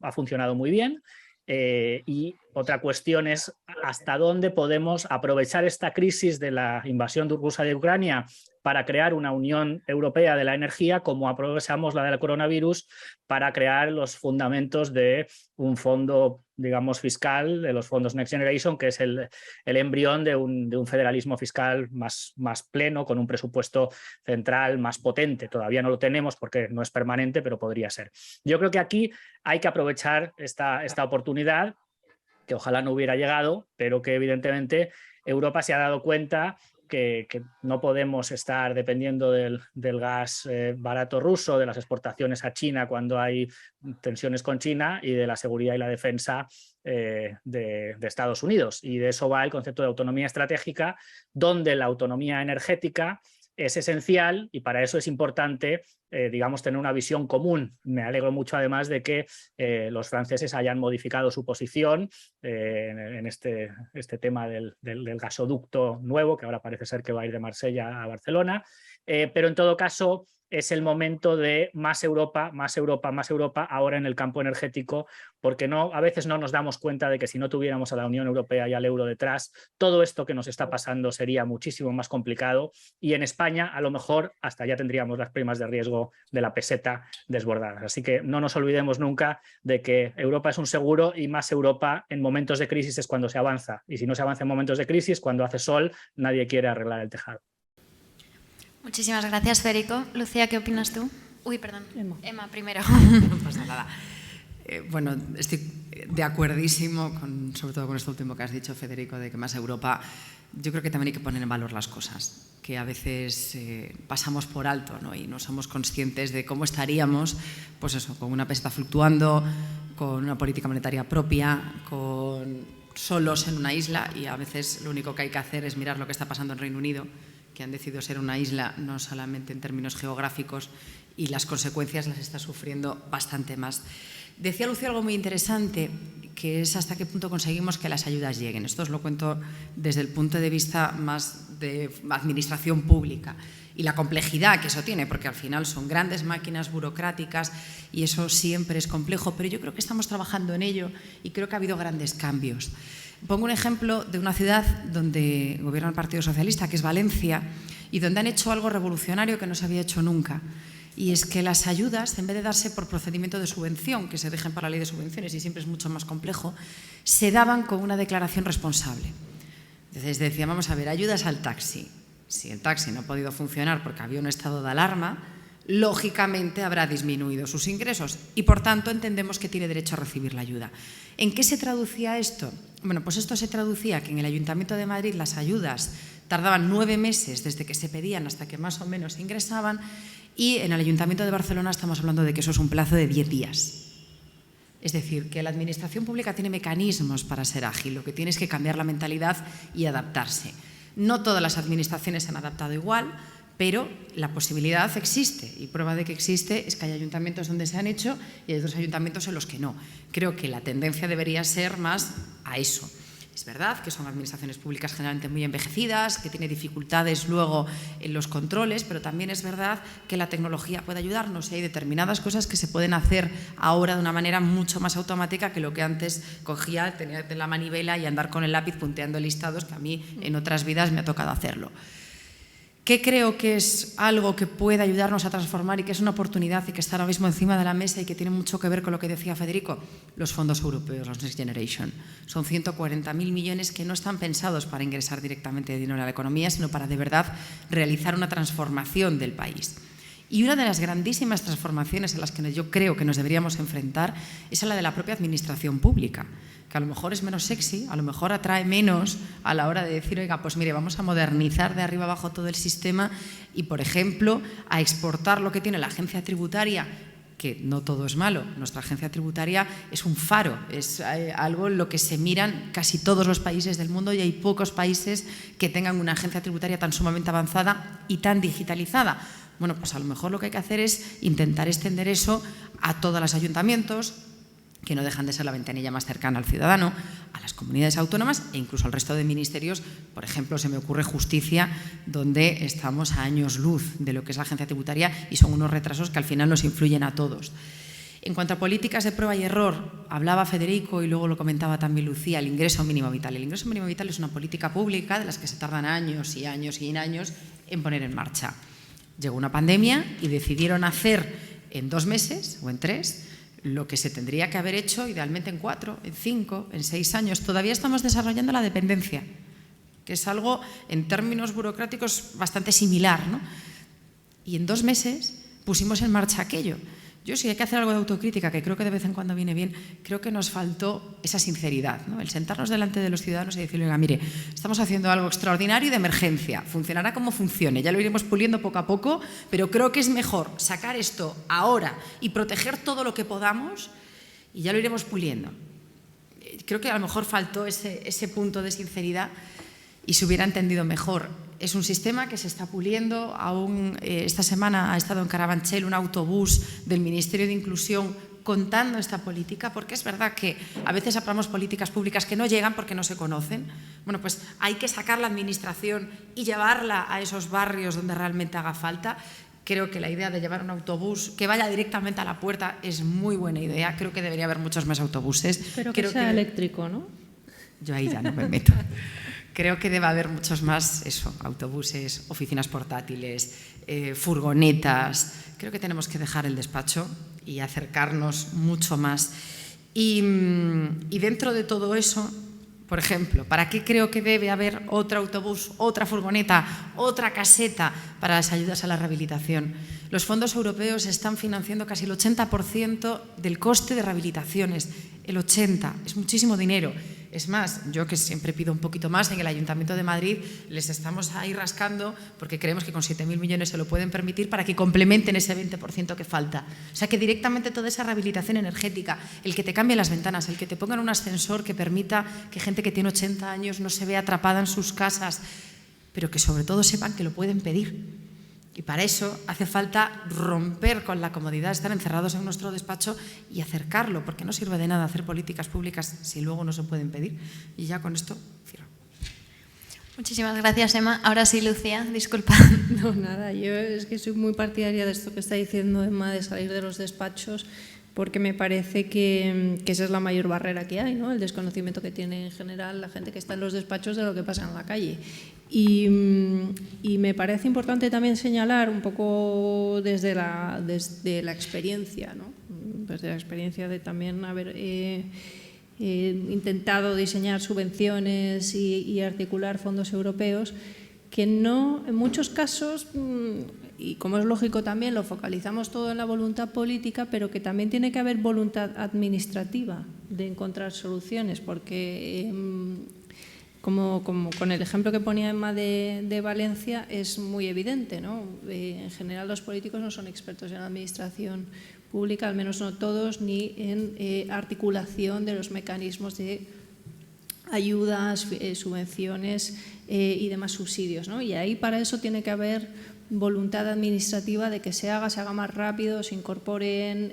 ha funcionado muy bien. Y otra cuestión es hasta dónde podemos aprovechar esta crisis de la invasión rusa de Ucrania para crear una Unión Europea de la Energía, como aprovechamos la del coronavirus para crear los fundamentos de un fondo, digamos, fiscal, de los fondos Next Generation, que es el embrión de un federalismo fiscal más pleno, con un presupuesto central más potente. Todavía no lo tenemos porque no es permanente, pero podría ser. Yo creo que aquí hay que aprovechar esta oportunidad, que ojalá no hubiera llegado, pero que evidentemente Europa se ha dado cuenta que no podemos estar dependiendo del gas barato ruso, de las exportaciones a China cuando hay tensiones con China, y de la seguridad y la defensa de Estados Unidos. Y de eso va el concepto de autonomía estratégica, donde la autonomía energética es esencial, y para eso es importante, digamos, tener una visión común. Me alegro mucho además de que los franceses hayan modificado su posición en este tema del gasoducto nuevo, que ahora parece ser que va a ir de Marsella a Barcelona, pero en todo caso es el momento de más Europa, más Europa, más Europa ahora en el campo energético, porque a veces no nos damos cuenta de que si no tuviéramos a la Unión Europea y al euro detrás, todo esto que nos está pasando sería muchísimo más complicado, y en España a lo mejor hasta ya tendríamos las primas de riesgo de la peseta desbordadas. Así que no nos olvidemos nunca de que Europa es un seguro, y más Europa en momentos de crisis es cuando se avanza, y si no se avanza en momentos de crisis, cuando hace sol, nadie quiere arreglar el tejado. Muchísimas gracias, Federico. Lucía, ¿qué opinas tú? Uy, perdón. Emma primero. No pasa nada. Bueno, estoy de acuerdísimo, sobre todo con esto último que has dicho, Federico, de que más Europa. Yo creo que también hay que poner en valor las cosas, que a veces pasamos por alto, ¿no? Y no somos conscientes de cómo estaríamos, pues eso, con una peseta fluctuando, con una política monetaria propia, solos en una isla, y a veces lo único que hay que hacer es mirar lo que está pasando en Reino Unido, que han decidido ser una isla no solamente en términos geográficos, y las consecuencias las está sufriendo bastante más. Decía Lucía algo muy interesante, que es hasta qué punto conseguimos que las ayudas lleguen. Esto os lo cuento desde el punto de vista más de administración pública y la complejidad que eso tiene, porque al final son grandes máquinas burocráticas y eso siempre es complejo, pero yo creo que estamos trabajando en ello y creo que ha habido grandes cambios. Pongo un ejemplo de una ciudad donde gobierna el Partido Socialista, que es Valencia, y donde han hecho algo revolucionario que no se había hecho nunca. Y es que las ayudas, en vez de darse por procedimiento de subvención, que se dejen para la ley de subvenciones y siempre es mucho más complejo, se daban con una declaración responsable. Entonces decían, vamos a ver, ayudas al taxi. Si el taxi no ha podido funcionar porque había un estado de alarma, lógicamente habrá disminuido sus ingresos y, por tanto, entendemos que tiene derecho a recibir la ayuda. ¿En qué se traducía esto? Bueno, pues esto se traducía que en el Ayuntamiento de Madrid las ayudas tardaban 9 meses desde que se pedían hasta que más o menos ingresaban, y en el Ayuntamiento de Barcelona estamos hablando de que eso es un plazo de 10 días. Es decir, que la administración pública tiene mecanismos para ser ágil, lo que tiene es que cambiar la mentalidad y adaptarse. No todas las administraciones se han adaptado igual, pero la posibilidad existe, y prueba de que existe es que hay ayuntamientos donde se han hecho y hay otros ayuntamientos en los que no. Creo que la tendencia debería ser más a eso. Es verdad que son administraciones públicas generalmente muy envejecidas, que tienen dificultades luego en los controles, pero también es verdad que la tecnología puede ayudarnos y hay determinadas cosas que se pueden hacer ahora de una manera mucho más automática que lo que antes cogía, tenía la manivela y andar con el lápiz punteando listados, que a mí en otras vidas me ha tocado hacerlo. ¿Qué creo que es algo que puede ayudarnos a transformar y que es una oportunidad y que está ahora mismo encima de la mesa y que tiene mucho que ver con lo que decía Federico? Los fondos europeos, los Next Generation. Son 140.000 millones que no están pensados para ingresar directamente dinero a la economía, sino para de verdad realizar una transformación del país. Y una de las grandísimas transformaciones a las que yo creo que nos deberíamos enfrentar es a la de la propia administración pública, que a lo mejor es menos sexy, a lo mejor atrae menos a la hora de decir, oiga, pues mire, vamos a modernizar de arriba abajo todo el sistema y, por ejemplo, a exportar lo que tiene la agencia tributaria, que no todo es malo. Nuestra agencia tributaria es un faro, es algo en lo que se miran casi todos los países del mundo y hay pocos países que tengan una agencia tributaria tan sumamente avanzada y tan digitalizada. Bueno, pues a lo mejor lo que hay que hacer es intentar extender eso a todos los ayuntamientos, que no dejan de ser la ventanilla más cercana al ciudadano, a las comunidades autónomas e incluso al resto de ministerios. Por ejemplo, se me ocurre Justicia, donde estamos a años luz de lo que es la agencia tributaria y son unos retrasos que al final nos influyen a todos. En cuanto a políticas de prueba y error, hablaba Federico y luego lo comentaba también Lucía, el ingreso mínimo vital. El ingreso mínimo vital es una política pública de las que se tardan años y años y años en poner en marcha. Llegó una pandemia y decidieron hacer en 2 meses o en 3 lo que se tendría que haber hecho idealmente en 4, en 5, en 6 años. Todavía estamos desarrollando la dependencia, que es algo en términos burocráticos bastante similar, ¿no? Y en 2 meses pusimos en marcha aquello. Yo, si hay que hacer algo de autocrítica, que creo que de vez en cuando viene bien, creo que nos faltó esa sinceridad, ¿no? El sentarnos delante de los ciudadanos y decirle, oiga, mire, estamos haciendo algo extraordinario y de emergencia, funcionará como funcione, ya lo iremos puliendo poco a poco, pero creo que es mejor sacar esto ahora y proteger todo lo que podamos y ya lo iremos puliendo. Creo que a lo mejor faltó ese punto de sinceridad y se hubiera entendido mejor. Es un sistema que se está puliendo. Aún esta semana ha estado en Carabanchel un autobús del Ministerio de Inclusión contando esta política, porque es verdad que a veces aprobamos políticas públicas que no llegan porque no se conocen. Bueno, pues hay que sacar la administración y llevarla a esos barrios donde realmente haga falta. Creo que la idea de llevar un autobús que vaya directamente a la puerta es muy buena idea. Creo que debería haber muchos más autobuses. Pero que sea eléctrico, ¿no? Yo ahí ya no me meto. Creo que debe haber muchos más, autobuses, oficinas portátiles, furgonetas. Creo que tenemos que dejar el despacho y acercarnos mucho más. Y dentro de todo eso, por ejemplo, ¿para qué creo que debe haber otro autobús, otra furgoneta, otra caseta para las ayudas a la rehabilitación? Los fondos europeos están financiando casi el 80% del coste de rehabilitaciones. El 80%, es muchísimo dinero. Es más, yo que siempre pido un poquito más, en el Ayuntamiento de Madrid les estamos ahí rascando porque creemos que con 7.000 millones se lo pueden permitir para que complementen ese 20% que falta. O sea, que directamente toda esa rehabilitación energética, el que te cambie las ventanas, el que te pongan un ascensor que permita que gente que tiene 80 años no se vea atrapada en sus casas, pero que sobre todo sepan que lo pueden pedir. Y para eso hace falta romper con la comodidad de estar encerrados en nuestro despacho y acercarlo, porque no sirve de nada hacer políticas públicas si luego no se pueden pedir. Y ya con esto cierro. Muchísimas gracias, Emma. Ahora sí, Lucía, disculpa. No, nada, yo es que soy muy partidaria de esto que está diciendo Emma, de salir de los despachos, porque me parece que esa es la mayor barrera que hay, ¿no? El desconocimiento que tiene en general la gente que está en los despachos de lo que pasa en la calle. Y me parece importante también señalar un poco desde la experiencia, ¿no? Desde la experiencia de también haber intentado diseñar subvenciones y articular fondos europeos, que no, en muchos casos, y como es lógico también, lo focalizamos todo en la voluntad política, pero que también tiene que haber voluntad administrativa de encontrar soluciones, porque como con el ejemplo que ponía Emma de Valencia es muy evidente, ¿no? En general los políticos no son expertos en administración pública, al menos no todos, ni en articulación de los mecanismos de ayudas, subvenciones y demás subsidios, ¿no? Y ahí para eso tiene que haber voluntad administrativa de que se haga más rápido, se incorporen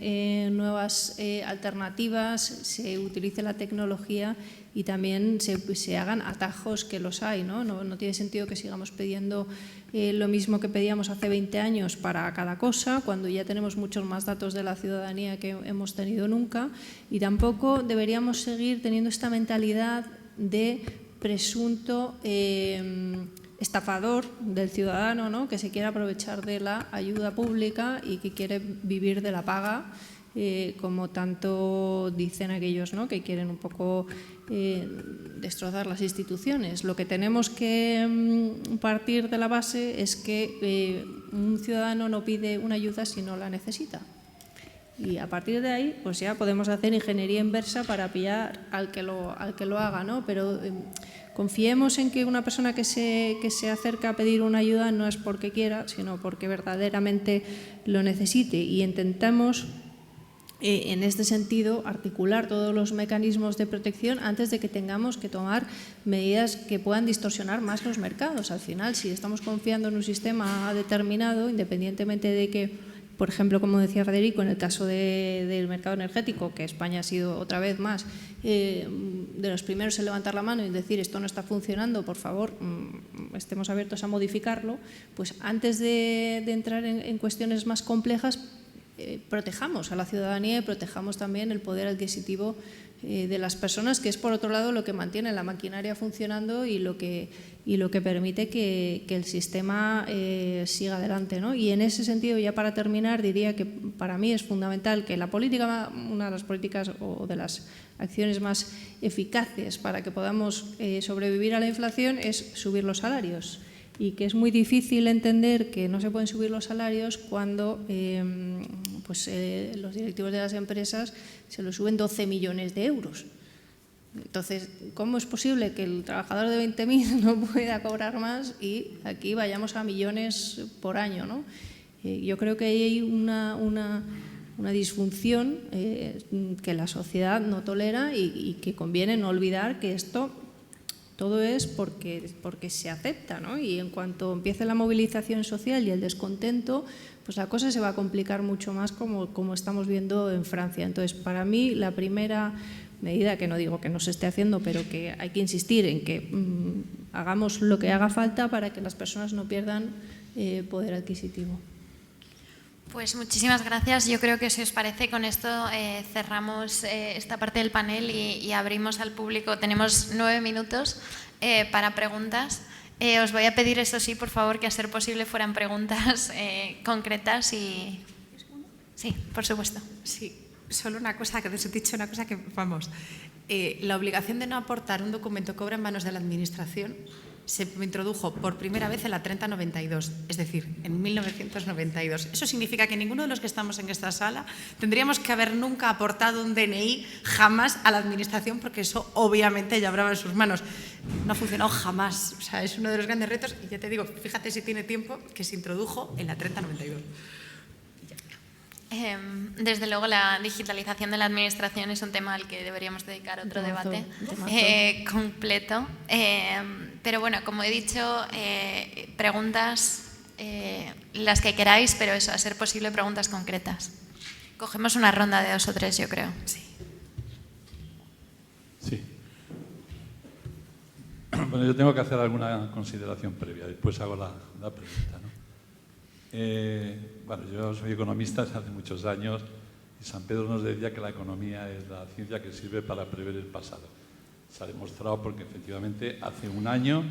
nuevas alternativas, se utilice la tecnología y también se hagan atajos, que los hay, ¿no? No tiene sentido que sigamos pidiendo lo mismo que pedíamos hace 20 años para cada cosa, cuando ya tenemos muchos más datos de la ciudadanía que hemos tenido nunca, y tampoco deberíamos seguir teniendo esta mentalidad de presunto estafador del ciudadano, ¿no? Que se quiere aprovechar de la ayuda pública y que quiere vivir de la paga, como tanto dicen aquellos, ¿no? Que quieren un poco destrozar las instituciones. Lo que tenemos que partir de la base es que un ciudadano no pide una ayuda si no la necesita. Y a partir de ahí, pues ya podemos hacer ingeniería inversa para pillar al que lo haga, ¿no? Pero confiemos en que una persona que se acerca a pedir una ayuda no es porque quiera, sino porque verdaderamente lo necesite, y intentamos en este sentido articular todos los mecanismos de protección antes de que tengamos que tomar medidas que puedan distorsionar más los mercados. Al final, si estamos confiando en un sistema determinado, independientemente de que, por ejemplo, como decía Federico, en el caso del mercado energético, que España ha sido otra vez más de los primeros en levantar la mano y decir esto no está funcionando, por favor, estemos abiertos a modificarlo, pues antes de entrar en cuestiones más complejas, protejamos a la ciudadanía y protejamos también el poder adquisitivo de las personas, que es por otro lado lo que mantiene la maquinaria funcionando y lo que permite que el sistema siga adelante, ¿no? Y en ese sentido, ya para terminar, diría que para mí es fundamental que la política, una de las políticas o de las acciones más eficaces para que podamos sobrevivir a la inflación es subir los salarios, y que es muy difícil entender que no se pueden subir los salarios cuando los directivos de las empresas se los suben 12 millones de euros. Entonces, ¿cómo es posible que el trabajador de 20.000 no pueda cobrar más y aquí vayamos a millones por año, ¿no? Yo creo que hay una disfunción que la sociedad no tolera y que conviene no olvidar que esto todo es porque se acepta, ¿no? Y en cuanto empiece la movilización social y el descontento, pues la cosa se va a complicar mucho más como estamos viendo en Francia. Entonces, para mí, la primera medida, que no digo que no se esté haciendo, pero que hay que insistir en que hagamos lo que haga falta para que las personas no pierdan poder adquisitivo. Pues muchísimas gracias. Yo creo que, si os parece, con esto cerramos esta parte del panel y abrimos al público. Tenemos 9 minutos para preguntas. Os voy a pedir, eso sí, por favor, que a ser posible fueran preguntas concretas y... Sí, por supuesto. Sí, solo una cosa, que os he dicho una cosa que, vamos, la obligación de no aportar un documento que obra en manos de la Administración se introdujo por primera vez en la 3092, es decir, en 1992. Eso significa que ninguno de los que estamos en esta sala tendríamos que haber nunca aportado un DNI jamás a la Administración, porque eso obviamente ya obraba en sus manos. No ha funcionado jamás. O sea, es uno de los grandes retos, y ya te digo, fíjate si tiene tiempo, que se introdujo en la 3092. Desde luego, la digitalización de la administración es un tema al que deberíamos dedicar otro debate completo. Pero bueno, como he dicho, preguntas las que queráis, pero eso, a ser posible, preguntas concretas. Cogemos una ronda de 2 o 3, yo creo. Sí. Sí. Bueno, yo tengo que hacer alguna consideración previa, después hago la pregunta, ¿no? Bueno, yo soy economista desde hace muchos años y San Pedro nos decía que la economía es la ciencia que sirve para prever el pasado. Se ha demostrado porque efectivamente hace un año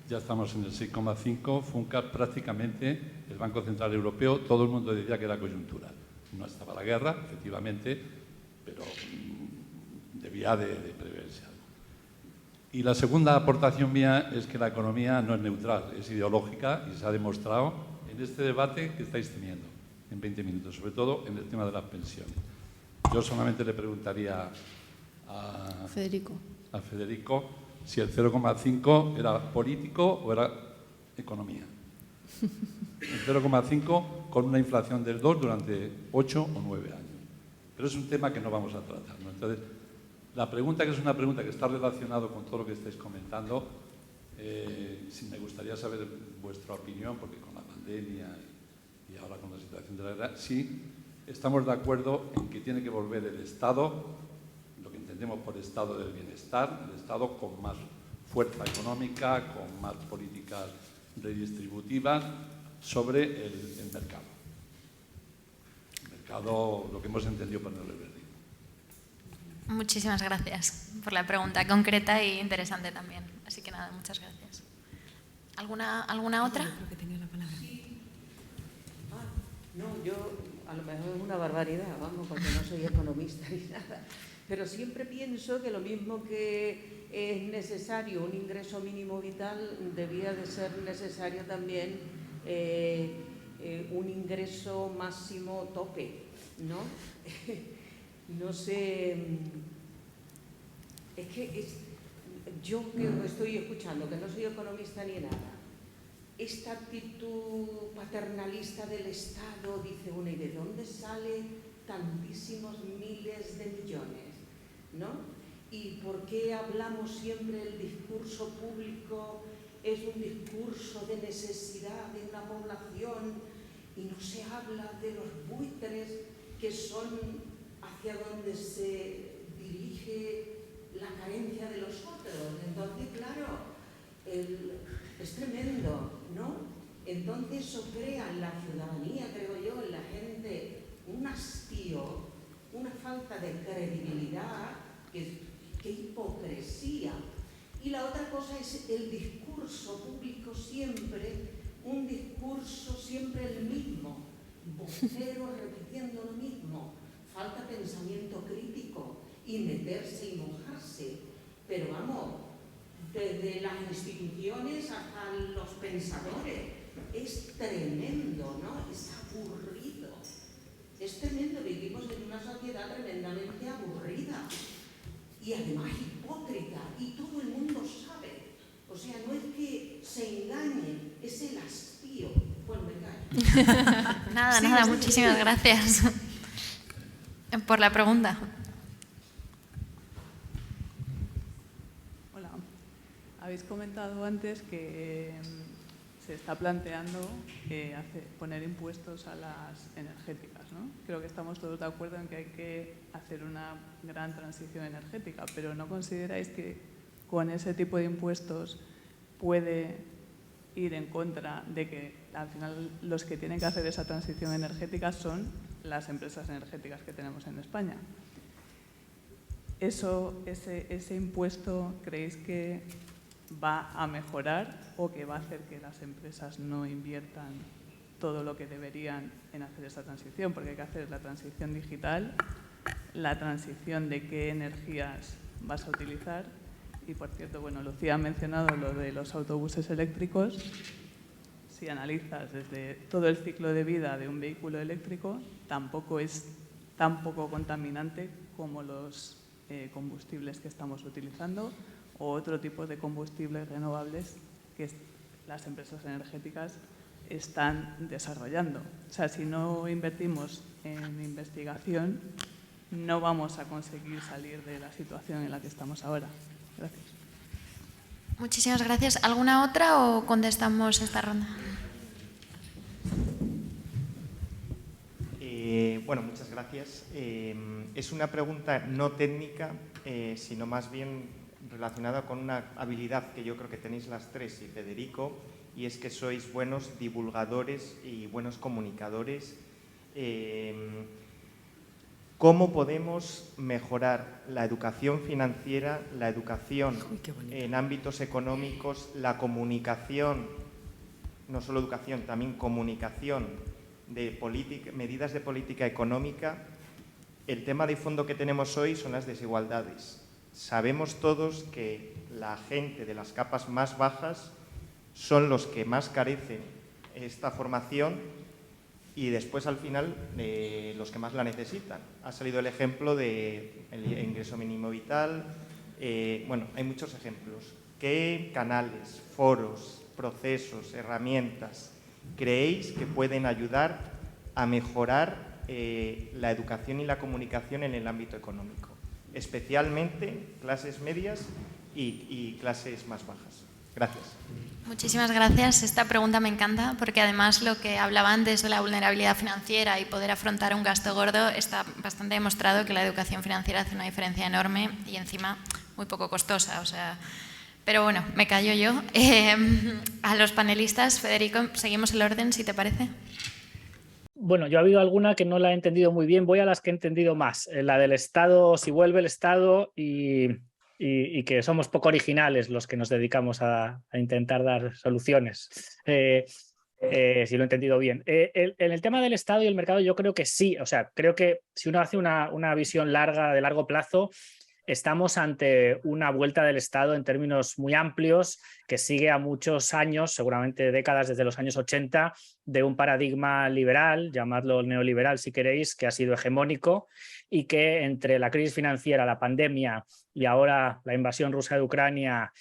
ya estamos en el 6,5, FUNCAR prácticamente, el Banco Central Europeo, todo el mundo decía que era coyuntural. No estaba la guerra, efectivamente, pero debía de preverse algo. Y la segunda aportación mía es que la economía no es neutral, es ideológica y se ha demostrado en este debate que estáis teniendo en 20 minutos, sobre todo en el tema de las pensiones. Yo solamente le preguntaría a Federico si el 0,5 era político o era economía. El 0,5 con una inflación del 2 durante 8 o 9 años. Pero es un tema que no vamos a tratar, ¿no? Entonces, la pregunta, que es una pregunta que está relacionada con todo lo que estáis comentando, sí me gustaría saber vuestra opinión, porque con la pandemia y ahora con la situación de la guerra, sí estamos de acuerdo en que tiene que volver el Estado, lo que entendemos por Estado del bienestar, el Estado con más fuerza económica, con más políticas redistributivas sobre el mercado. El mercado, lo que hemos entendido por el verdín. Muchísimas gracias por la pregunta concreta e interesante también. Así que nada, muchas gracias. ¿Alguna otra? Yo creo que tenía la palabra. No, yo a lo mejor es una barbaridad, vamos, porque no soy economista ni nada, pero siempre pienso que lo mismo que es necesario un ingreso mínimo vital, debía de ser necesario también un ingreso máximo tope, ¿no? No sé, es que yo que estoy escuchando, que no soy economista ni nada, esta actitud paternalista del Estado, dice uno, ¿y de dónde salen tantísimos miles de millones? ¿No? ¿Y por qué hablamos siempre el discurso público es un discurso de necesidad de una población y no se habla de los buitres que son hacia donde se dirige la carencia de los otros? Entonces, claro, es tremendo, ¿no? Entonces eso crea en la ciudadanía, creo yo, en la gente, una hastío, una falta de credibilidad, qué hipocresía. Y la otra cosa es el discurso público siempre, un discurso siempre el mismo, voceros repitiendo lo mismo, falta pensamiento crítico y meterse y mojarse. Pero vamos, desde las instituciones hasta los pensadores, es tremendo, ¿no? Es aburrido. Es tremendo, vivimos en una sociedad tremendamente aburrida y además hipócrita, y todo el mundo sabe. O sea, no es que se engañe, es el hastío. Bueno, me callo. Nada, muchísimas gracias por la pregunta. Hola. Habéis comentado antes que se está planteando poner impuestos a las energéticas, ¿no? Creo que estamos todos de acuerdo en que hay que hacer una gran transición energética, pero ¿no consideráis que con ese tipo de impuestos puede ir en contra de que al final los que tienen que hacer esa transición energética son las empresas energéticas que tenemos en España? ¿Ese impuesto creéis que va a mejorar o que va a hacer que las empresas no inviertan todo lo que deberían en hacer esa transición? Porque hay que hacer la transición digital, la transición de qué energías vas a utilizar. Y, por cierto, bueno, Lucía ha mencionado lo de los autobuses eléctricos. Si analizas desde todo el ciclo de vida de un vehículo eléctrico, tampoco es tan poco contaminante como los combustibles que estamos utilizando o otro tipo de combustibles renovables que las empresas energéticas están desarrollando. O sea, si no invertimos en investigación, no vamos a conseguir salir de la situación en la que estamos ahora. Gracias. Muchísimas gracias. ¿Alguna otra o contestamos esta ronda? Bueno, muchas gracias. Es una pregunta no técnica, sino más bien relacionada con una habilidad que yo creo que tenéis las tres y Federico, y es que sois buenos divulgadores y buenos comunicadores. ¿Cómo podemos mejorar la educación financiera, la educación en ámbitos económicos, la comunicación, no solo educación, también comunicación de medidas de política económica? El tema de fondo que tenemos hoy son las desigualdades. Sabemos todos que la gente de las capas más bajas son los que más carecen esta formación y después, al final, los que más la necesitan. Ha salido el ejemplo del ingreso mínimo vital. Bueno, hay muchos ejemplos. ¿Qué canales, foros, procesos, herramientas creéis que pueden ayudar a mejorar la educación y la comunicación en el ámbito económico? Especialmente clases medias y clases más bajas. Gracias. Muchísimas gracias. Esta pregunta me encanta porque además lo que hablaba antes de la vulnerabilidad financiera y poder afrontar un gasto gordo está bastante demostrado que la educación financiera hace una diferencia enorme y encima muy poco costosa. O sea, pero bueno, me callo yo. A los panelistas, Federico, seguimos el orden, si te parece. Bueno, yo ha habido alguna que no la he entendido muy bien. Voy a las que he entendido más. La del Estado, si vuelve el Estado y que somos poco originales los que nos dedicamos a intentar dar soluciones. Si lo he entendido bien. En el tema del Estado y el mercado yo creo que sí. O sea, creo que si uno hace una visión larga, de largo plazo, estamos ante una vuelta del Estado en términos muy amplios que sigue a muchos años, seguramente décadas desde los años 80, de un paradigma liberal, llamadlo neoliberal si queréis, que ha sido hegemónico y que entre la crisis financiera, la pandemia y ahora la invasión rusa de Ucrania,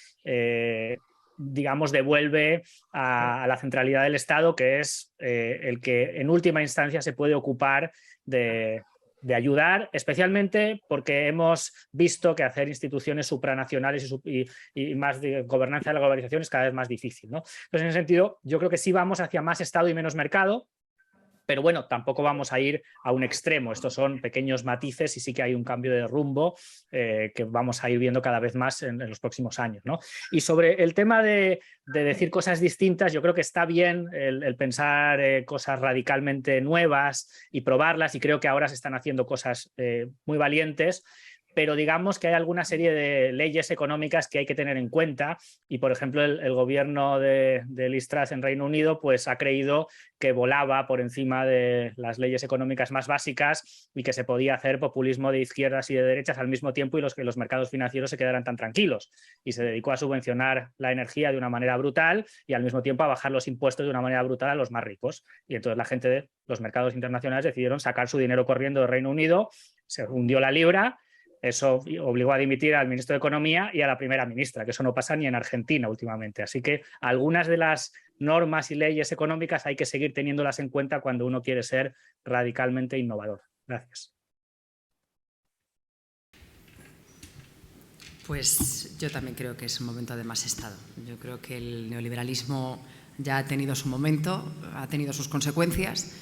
digamos, devuelve a la centralidad del Estado, que es el que en última instancia se puede ocupar de ayudar, especialmente porque hemos visto que hacer instituciones supranacionales y más de gobernanza de la globalización es cada vez más difícil, ¿no? Entonces, en ese sentido, yo creo que sí vamos hacia más Estado y menos mercado, Pero bueno, tampoco vamos a ir a un extremo. Estos son pequeños matices y sí que hay un cambio de rumbo que vamos a ir viendo cada vez más en los próximos años, ¿no? Y sobre el tema de decir cosas distintas, yo creo que está bien el pensar cosas radicalmente nuevas y probarlas, y creo que ahora se están haciendo cosas muy valientes. Pero digamos que hay alguna serie de leyes económicas que hay que tener en cuenta y, por ejemplo, el gobierno de Liz Truss en Reino Unido pues, ha creído que volaba por encima de las leyes económicas más básicas y que se podía hacer populismo de izquierdas y de derechas al mismo tiempo y que los mercados financieros se quedaran tan tranquilos. Y se dedicó a subvencionar la energía de una manera brutal y al mismo tiempo a bajar los impuestos de una manera brutal a los más ricos. Y entonces la gente de los mercados internacionales decidieron sacar su dinero corriendo de Reino Unido, se hundió la libra. Eso obligó a dimitir al ministro de Economía y a la primera ministra, que eso no pasa ni en Argentina últimamente. Así que algunas de las normas y leyes económicas hay que seguir teniéndolas en cuenta cuando uno quiere ser radicalmente innovador. Gracias. Pues yo también creo que es un momento de más Estado. Yo creo que el neoliberalismo ya ha tenido su momento, ha tenido sus consecuencias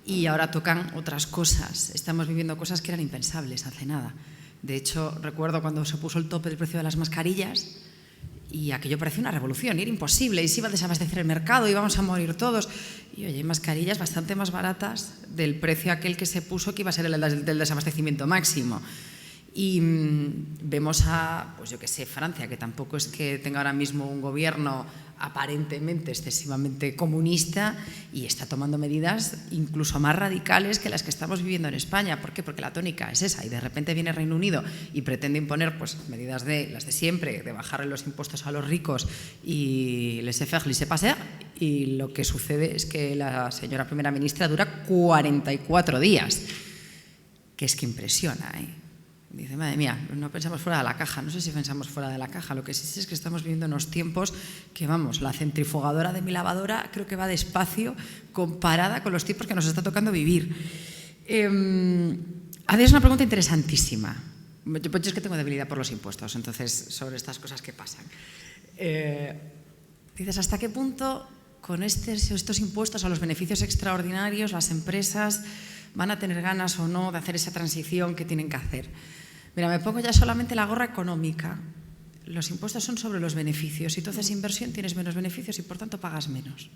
y ahora tocan otras cosas. Estamos viviendo cosas que eran impensables hace nada. De hecho, recuerdo cuando se puso el tope del precio de las mascarillas y aquello parecía una revolución, y era imposible, y se iba a desabastecer el mercado, íbamos a morir todos. Y oye, hay mascarillas bastante más baratas del precio aquel que se puso, que iba a ser el del desabastecimiento máximo. Y vemos a, pues yo qué sé, Francia, que tampoco es que tenga ahora mismo un gobierno aparentemente excesivamente comunista y está tomando medidas incluso más radicales que las que estamos viviendo en España. ¿Por qué? Porque la tónica es esa, y de repente viene Reino Unido y pretende imponer pues, medidas de las de siempre, de bajarle los impuestos a los ricos y laissez-faire, laissez-passer, y lo que sucede es que la señora primera ministra dura 44 días, que es que impresiona, ¿eh? Dice, madre mía, no pensamos fuera de la caja. No sé si pensamos fuera de la caja. Lo que sí es que estamos viviendo unos tiempos que, vamos, la centrifugadora de mi lavadora creo que va despacio comparada con los tiempos que nos está tocando vivir. Hacéis una pregunta interesantísima. Yo es que tengo debilidad por los impuestos, entonces, sobre estas cosas que pasan. Dices, ¿hasta qué punto con estos impuestos a los beneficios extraordinarios las empresas van a tener ganas o no de hacer esa transición que tienen que hacer? Mira, me pongo ya solamente la gorra económica. Los impuestos son sobre los beneficios. Si tú haces inversión tienes menos beneficios y por tanto pagas menos.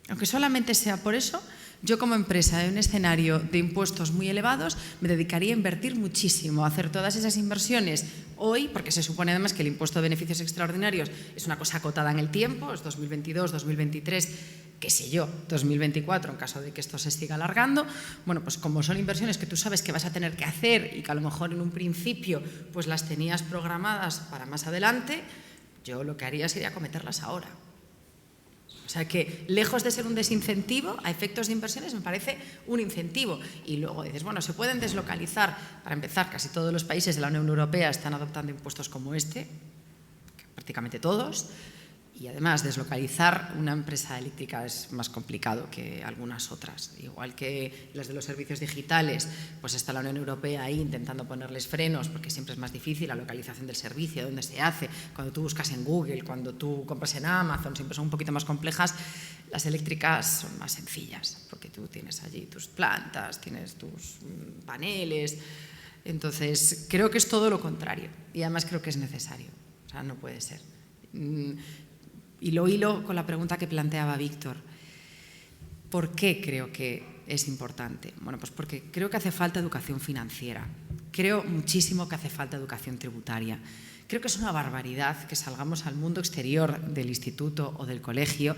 Aunque solamente sea por eso, yo como empresa en un escenario de impuestos muy elevados me dedicaría a invertir muchísimo, a hacer todas esas inversiones hoy, porque se supone además que el impuesto de beneficios extraordinarios es una cosa acotada en el tiempo, es 2022, 2023, qué sé yo, 2024, en caso de que esto se siga alargando. Bueno, pues como son inversiones que tú sabes que vas a tener que hacer y que a lo mejor en un principio pues las tenías programadas para más adelante, yo lo que haría sería acometerlas ahora. O sea que, lejos de ser un desincentivo, a efectos de inversiones me parece un incentivo. Y luego dices, bueno, se pueden deslocalizar. Para empezar, casi todos los países de la Unión Europea están adoptando impuestos como este, prácticamente todos. Y además, deslocalizar una empresa eléctrica es más complicado que algunas otras. Igual que las de los servicios digitales, pues está la Unión Europea ahí intentando ponerles frenos, porque siempre es más difícil la localización del servicio, dónde se hace. Cuando tú buscas en Google, cuando tú compras en Amazon, siempre son un poquito más complejas. Las eléctricas son más sencillas, porque tú tienes allí tus plantas, tienes tus paneles. Entonces, creo que es todo lo contrario. Y además creo que es necesario. O sea, no puede ser. Y lo hilo con la pregunta que planteaba Víctor. ¿Por qué creo que es importante? Bueno, pues porque creo que hace falta educación financiera. Creo muchísimo que hace falta educación tributaria. Creo que es una barbaridad que salgamos al mundo exterior del instituto o del colegio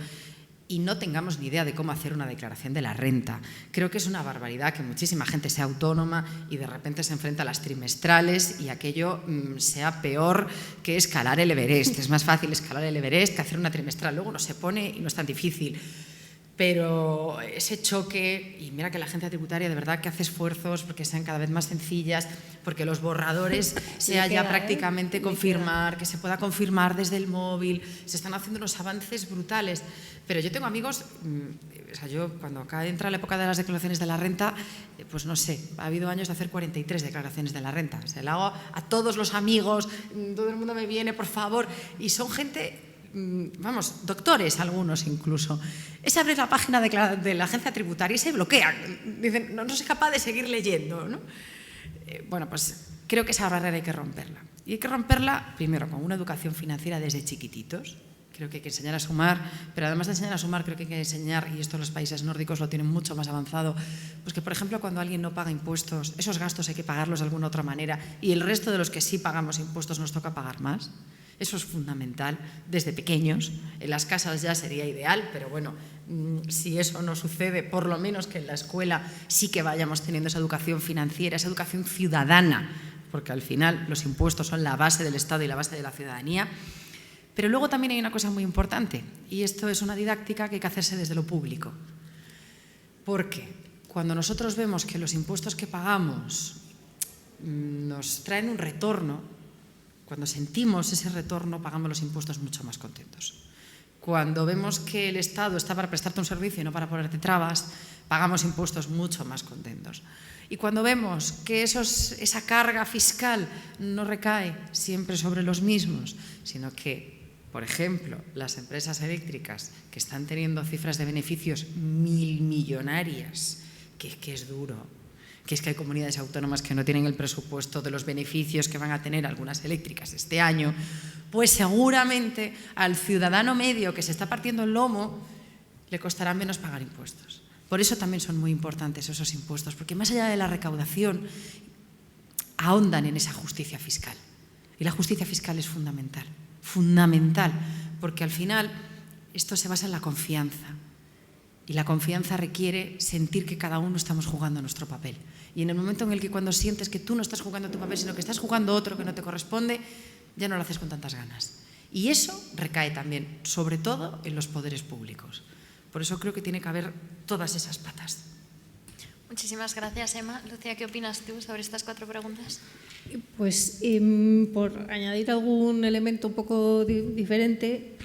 y no tengamos ni idea de cómo hacer una declaración de la renta. Creo que es una barbaridad que muchísima gente sea autónoma y de repente se enfrenta a las trimestrales y aquello sea peor que escalar el Everest. Es más fácil escalar el Everest que hacer una trimestral. Luego no se pone y no es tan difícil. Pero ese choque, y mira que la agencia tributaria de verdad que hace esfuerzos porque sean cada vez más sencillas, porque los borradores sea ya prácticamente confirmar, que se pueda confirmar desde el móvil, se están haciendo unos avances brutales. Pero yo tengo amigos, o sea, yo cuando acá entra la época de las declaraciones de la renta, pues no sé, ha habido años de hacer 43 declaraciones de la renta. Se la hago a todos los amigos, todo el mundo me viene, por favor, y son gente vamos, doctores algunos incluso, es abrir la página de la agencia tributaria y se bloquean. Dicen, no soy capaz de seguir leyendo, ¿no? Bueno, pues creo que esa barrera hay que romperla. Y hay que romperla, primero, con una educación financiera desde chiquititos. Creo que hay que enseñar a sumar, pero además de enseñar a sumar, creo que hay que enseñar, y esto los países nórdicos lo tienen mucho más avanzado, pues que, por ejemplo, cuando alguien no paga impuestos, esos gastos hay que pagarlos de alguna otra manera y el resto de los que sí pagamos impuestos nos toca pagar más. Eso es fundamental desde pequeños. En las casas ya sería ideal, pero bueno, si eso no sucede, por lo menos que en la escuela sí que vayamos teniendo esa educación financiera, esa educación ciudadana, porque al final los impuestos son la base del Estado y la base de la ciudadanía. Pero luego también hay una cosa muy importante, y esto es una didáctica que hay que hacerse desde lo público. Porque cuando nosotros vemos que los impuestos que pagamos nos traen un retorno, cuando sentimos ese retorno, pagamos los impuestos mucho más contentos. Cuando vemos que el Estado está para prestarte un servicio y no para ponerte trabas, pagamos impuestos mucho más contentos. Y cuando vemos que esa carga fiscal no recae siempre sobre los mismos, sino que, por ejemplo, las empresas eléctricas que están teniendo cifras de beneficios millonarias, que es duro, que es que hay comunidades autónomas que no tienen el presupuesto de los beneficios que van a tener algunas eléctricas este año, pues seguramente al ciudadano medio que se está partiendo el lomo le costará menos pagar impuestos. Por eso también son muy importantes esos impuestos, porque más allá de la recaudación, ahondan en esa justicia fiscal. Y la justicia fiscal es fundamental, porque al final esto se basa en la confianza. Y la confianza requiere sentir que cada uno estamos jugando nuestro papel. Y en el momento en el que cuando sientes que tú no estás jugando tu papel, sino que estás jugando otro que no te corresponde, ya no lo haces con tantas ganas. Y eso recae también, sobre todo, en los poderes públicos. Por eso creo que tiene que haber todas esas patas. Muchísimas gracias, Emma. Lucía, ¿qué opinas tú sobre estas 4 preguntas? Pues por añadir algún elemento un poco diferente,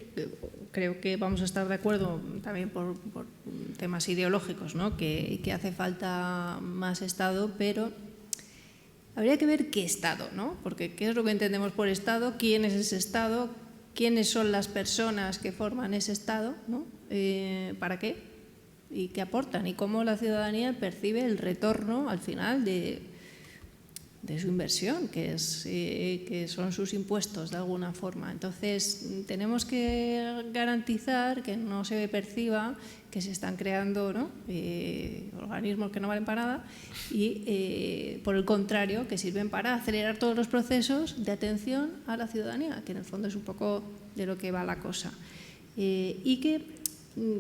creo que vamos a estar de acuerdo también por temas ideológicos, ¿no? que hace falta más Estado, pero habría que ver qué Estado, ¿no? Porque qué es lo que entendemos por Estado, quién es ese Estado, quiénes son las personas que forman ese Estado, ¿no? ¿Para qué? ¿Y qué aportan? Y cómo la ciudadanía percibe el retorno al final de su inversión, que son sus impuestos de alguna forma. Entonces, tenemos que garantizar que no se perciba que se están creando, ¿no? Organismos que no valen para nada y, por el contrario, que sirven para acelerar todos los procesos de atención a la ciudadanía, que en el fondo es un poco de lo que va la cosa. Y que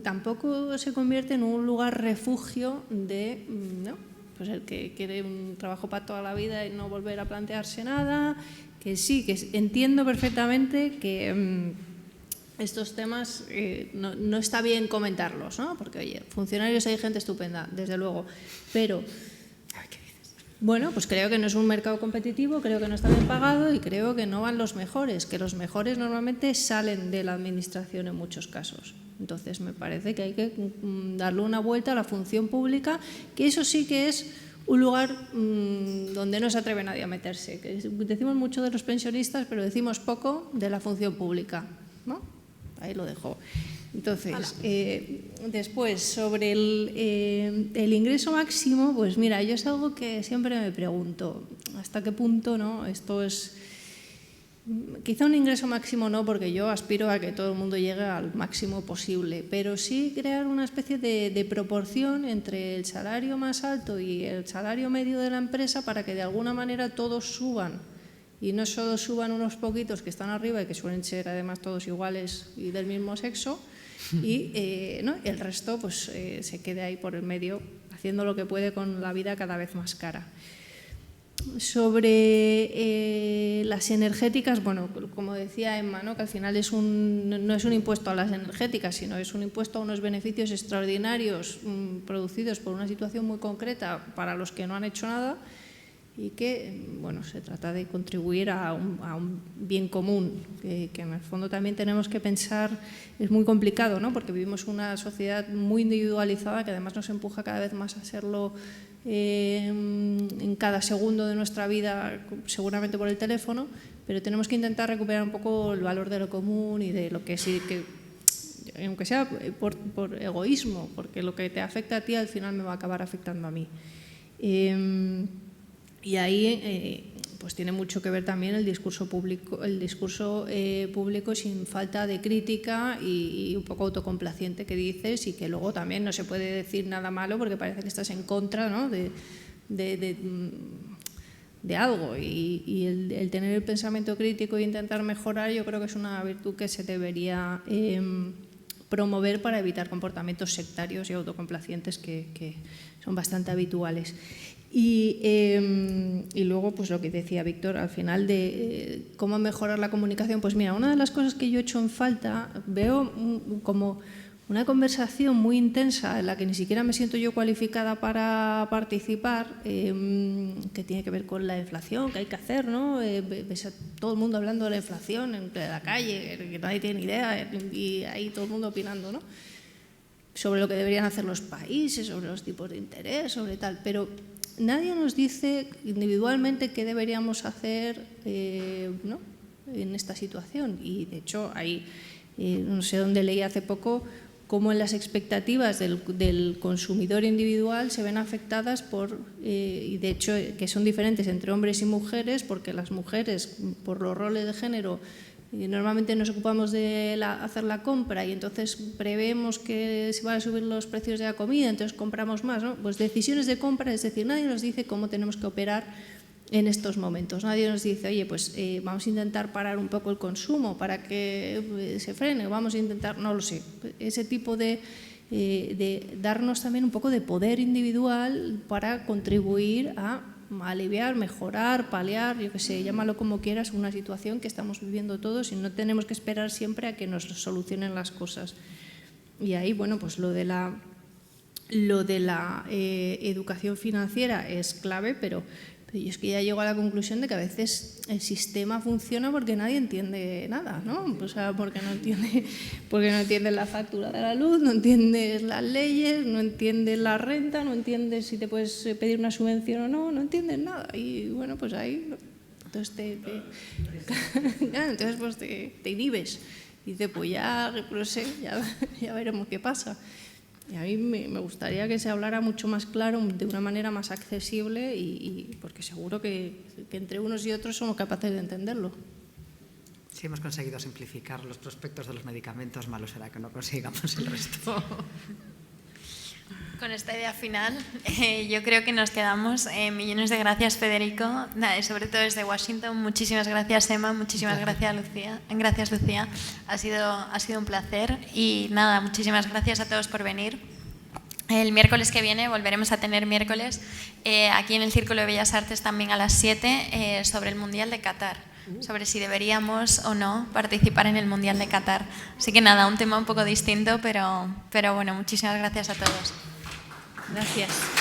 tampoco se convierte en un lugar refugio de, ¿no? Pues el que quiere un trabajo para toda la vida y no volver a plantearse nada, que sí, que entiendo perfectamente que estos temas no está bien comentarlos, ¿no? Porque, oye, funcionarios hay gente estupenda, desde luego, pero bueno, pues creo que no es un mercado competitivo, creo que no está bien pagado y creo que no van los mejores, que los mejores normalmente salen de la administración en muchos casos. Entonces, me parece que hay que darle una vuelta a la función pública, que eso sí que es un lugar donde no se atreve nadie a meterse. Que decimos mucho de los pensionistas, pero decimos poco de la función pública, ¿no? Ahí lo dejo. Entonces, después, sobre el ingreso máximo, pues mira, yo es algo que siempre me pregunto, ¿hasta qué punto, no? Esto es... Quizá un ingreso máximo no, porque yo aspiro a que todo el mundo llegue al máximo posible, pero sí crear una especie de proporción entre el salario más alto y el salario medio de la empresa para que de alguna manera todos suban y no solo suban unos poquitos que están arriba y que suelen ser además todos iguales y del mismo sexo y ¿no? el resto pues se quede ahí por el medio haciendo lo que puede con la vida cada vez más cara. Sobre las energéticas, bueno, como decía Emma, ¿no? Que al final no es un impuesto a las energéticas, sino es un impuesto a unos beneficios extraordinarios producidos por una situación muy concreta para los que no han hecho nada y que, bueno, se trata de contribuir a un bien común, que en el fondo también tenemos que pensar, es muy complicado, ¿no? Porque vivimos una sociedad muy individualizada que además nos empuja cada vez más a serlo en cada segundo de nuestra vida, seguramente por el teléfono, pero tenemos que intentar recuperar un poco el valor de lo común y de lo que sí, que, aunque sea por egoísmo, porque lo que te afecta a ti al final me va a acabar afectando a mí. Y ahí pues tiene mucho que ver también el discurso público sin falta de crítica y un poco autocomplaciente que dices, y que luego también no se puede decir nada malo porque parece que estás en contra, ¿no?, de algo, y el tener el pensamiento crítico e intentar mejorar, yo creo que es una virtud que se debería promover para evitar comportamientos sectarios y autocomplacientes que son bastante habituales. Y luego, pues lo que decía Víctor, al final de cómo mejorar la comunicación, pues mira, una de las cosas que yo he hecho en falta, veo como una conversación muy intensa en la que ni siquiera me siento yo cualificada para participar, que tiene que ver con la inflación, que hay que hacer, ¿no? Ves a todo el mundo hablando de la inflación en la calle, que nadie tiene idea, y ahí todo el mundo opinando, ¿no?, sobre lo que deberían hacer los países, sobre los tipos de interés, sobre tal, pero nadie nos dice individualmente qué deberíamos hacer, ¿no?, en esta situación. Y de hecho, hay, no sé dónde leí hace poco, cómo las expectativas del consumidor individual se ven afectadas y de hecho que son diferentes entre hombres y mujeres, porque las mujeres, por los roles de género, normalmente nos ocupamos de hacer la compra y entonces prevemos que se van a subir los precios de la comida, entonces compramos más, ¿no? Pues decisiones de compra, es decir, nadie nos dice cómo tenemos que operar en estos momentos. Nadie nos dice, oye, pues vamos a intentar parar un poco el consumo para que se frene, vamos a intentar, no lo sé, ese tipo de darnos también un poco de poder individual para contribuir a aliviar, mejorar, paliar, yo qué sé, llámalo como quieras, una situación que estamos viviendo todos y no tenemos que esperar siempre a que nos solucionen las cosas. Y ahí, bueno, pues lo de la educación financiera es clave, pero yo es que ya llego a la conclusión de que a veces el sistema funciona porque nadie entiende nada, ¿no? O sea, porque no entiendes la factura de la luz, no entiendes las leyes, no entiendes la renta, no entiendes si te puedes pedir una subvención o no, no entiendes nada. Y bueno, pues ahí entonces entonces pues te inhibes y dices, pues ya, no sé, ya veremos qué pasa. Y a mí me gustaría que se hablara mucho más claro, de una manera más accesible, y porque seguro que entre unos y otros somos capaces de entenderlo. Si hemos conseguido simplificar los prospectos de los medicamentos, malo será que no consigamos el resto. Con esta idea final, yo creo que nos quedamos. Millones de gracias, Federico, sobre todo desde Washington. Muchísimas gracias, Emma. Muchísimas gracias, Lucía. Gracias, Lucía. Ha sido un placer. Y nada, muchísimas gracias a todos por venir. El miércoles que viene volveremos a tener miércoles aquí en el Círculo de Bellas Artes también a las 7 sobre el Mundial de Qatar, sobre si deberíamos o no participar en el Mundial de Qatar. Así que nada, un tema un poco distinto, pero bueno, muchísimas gracias a todos. Gracias.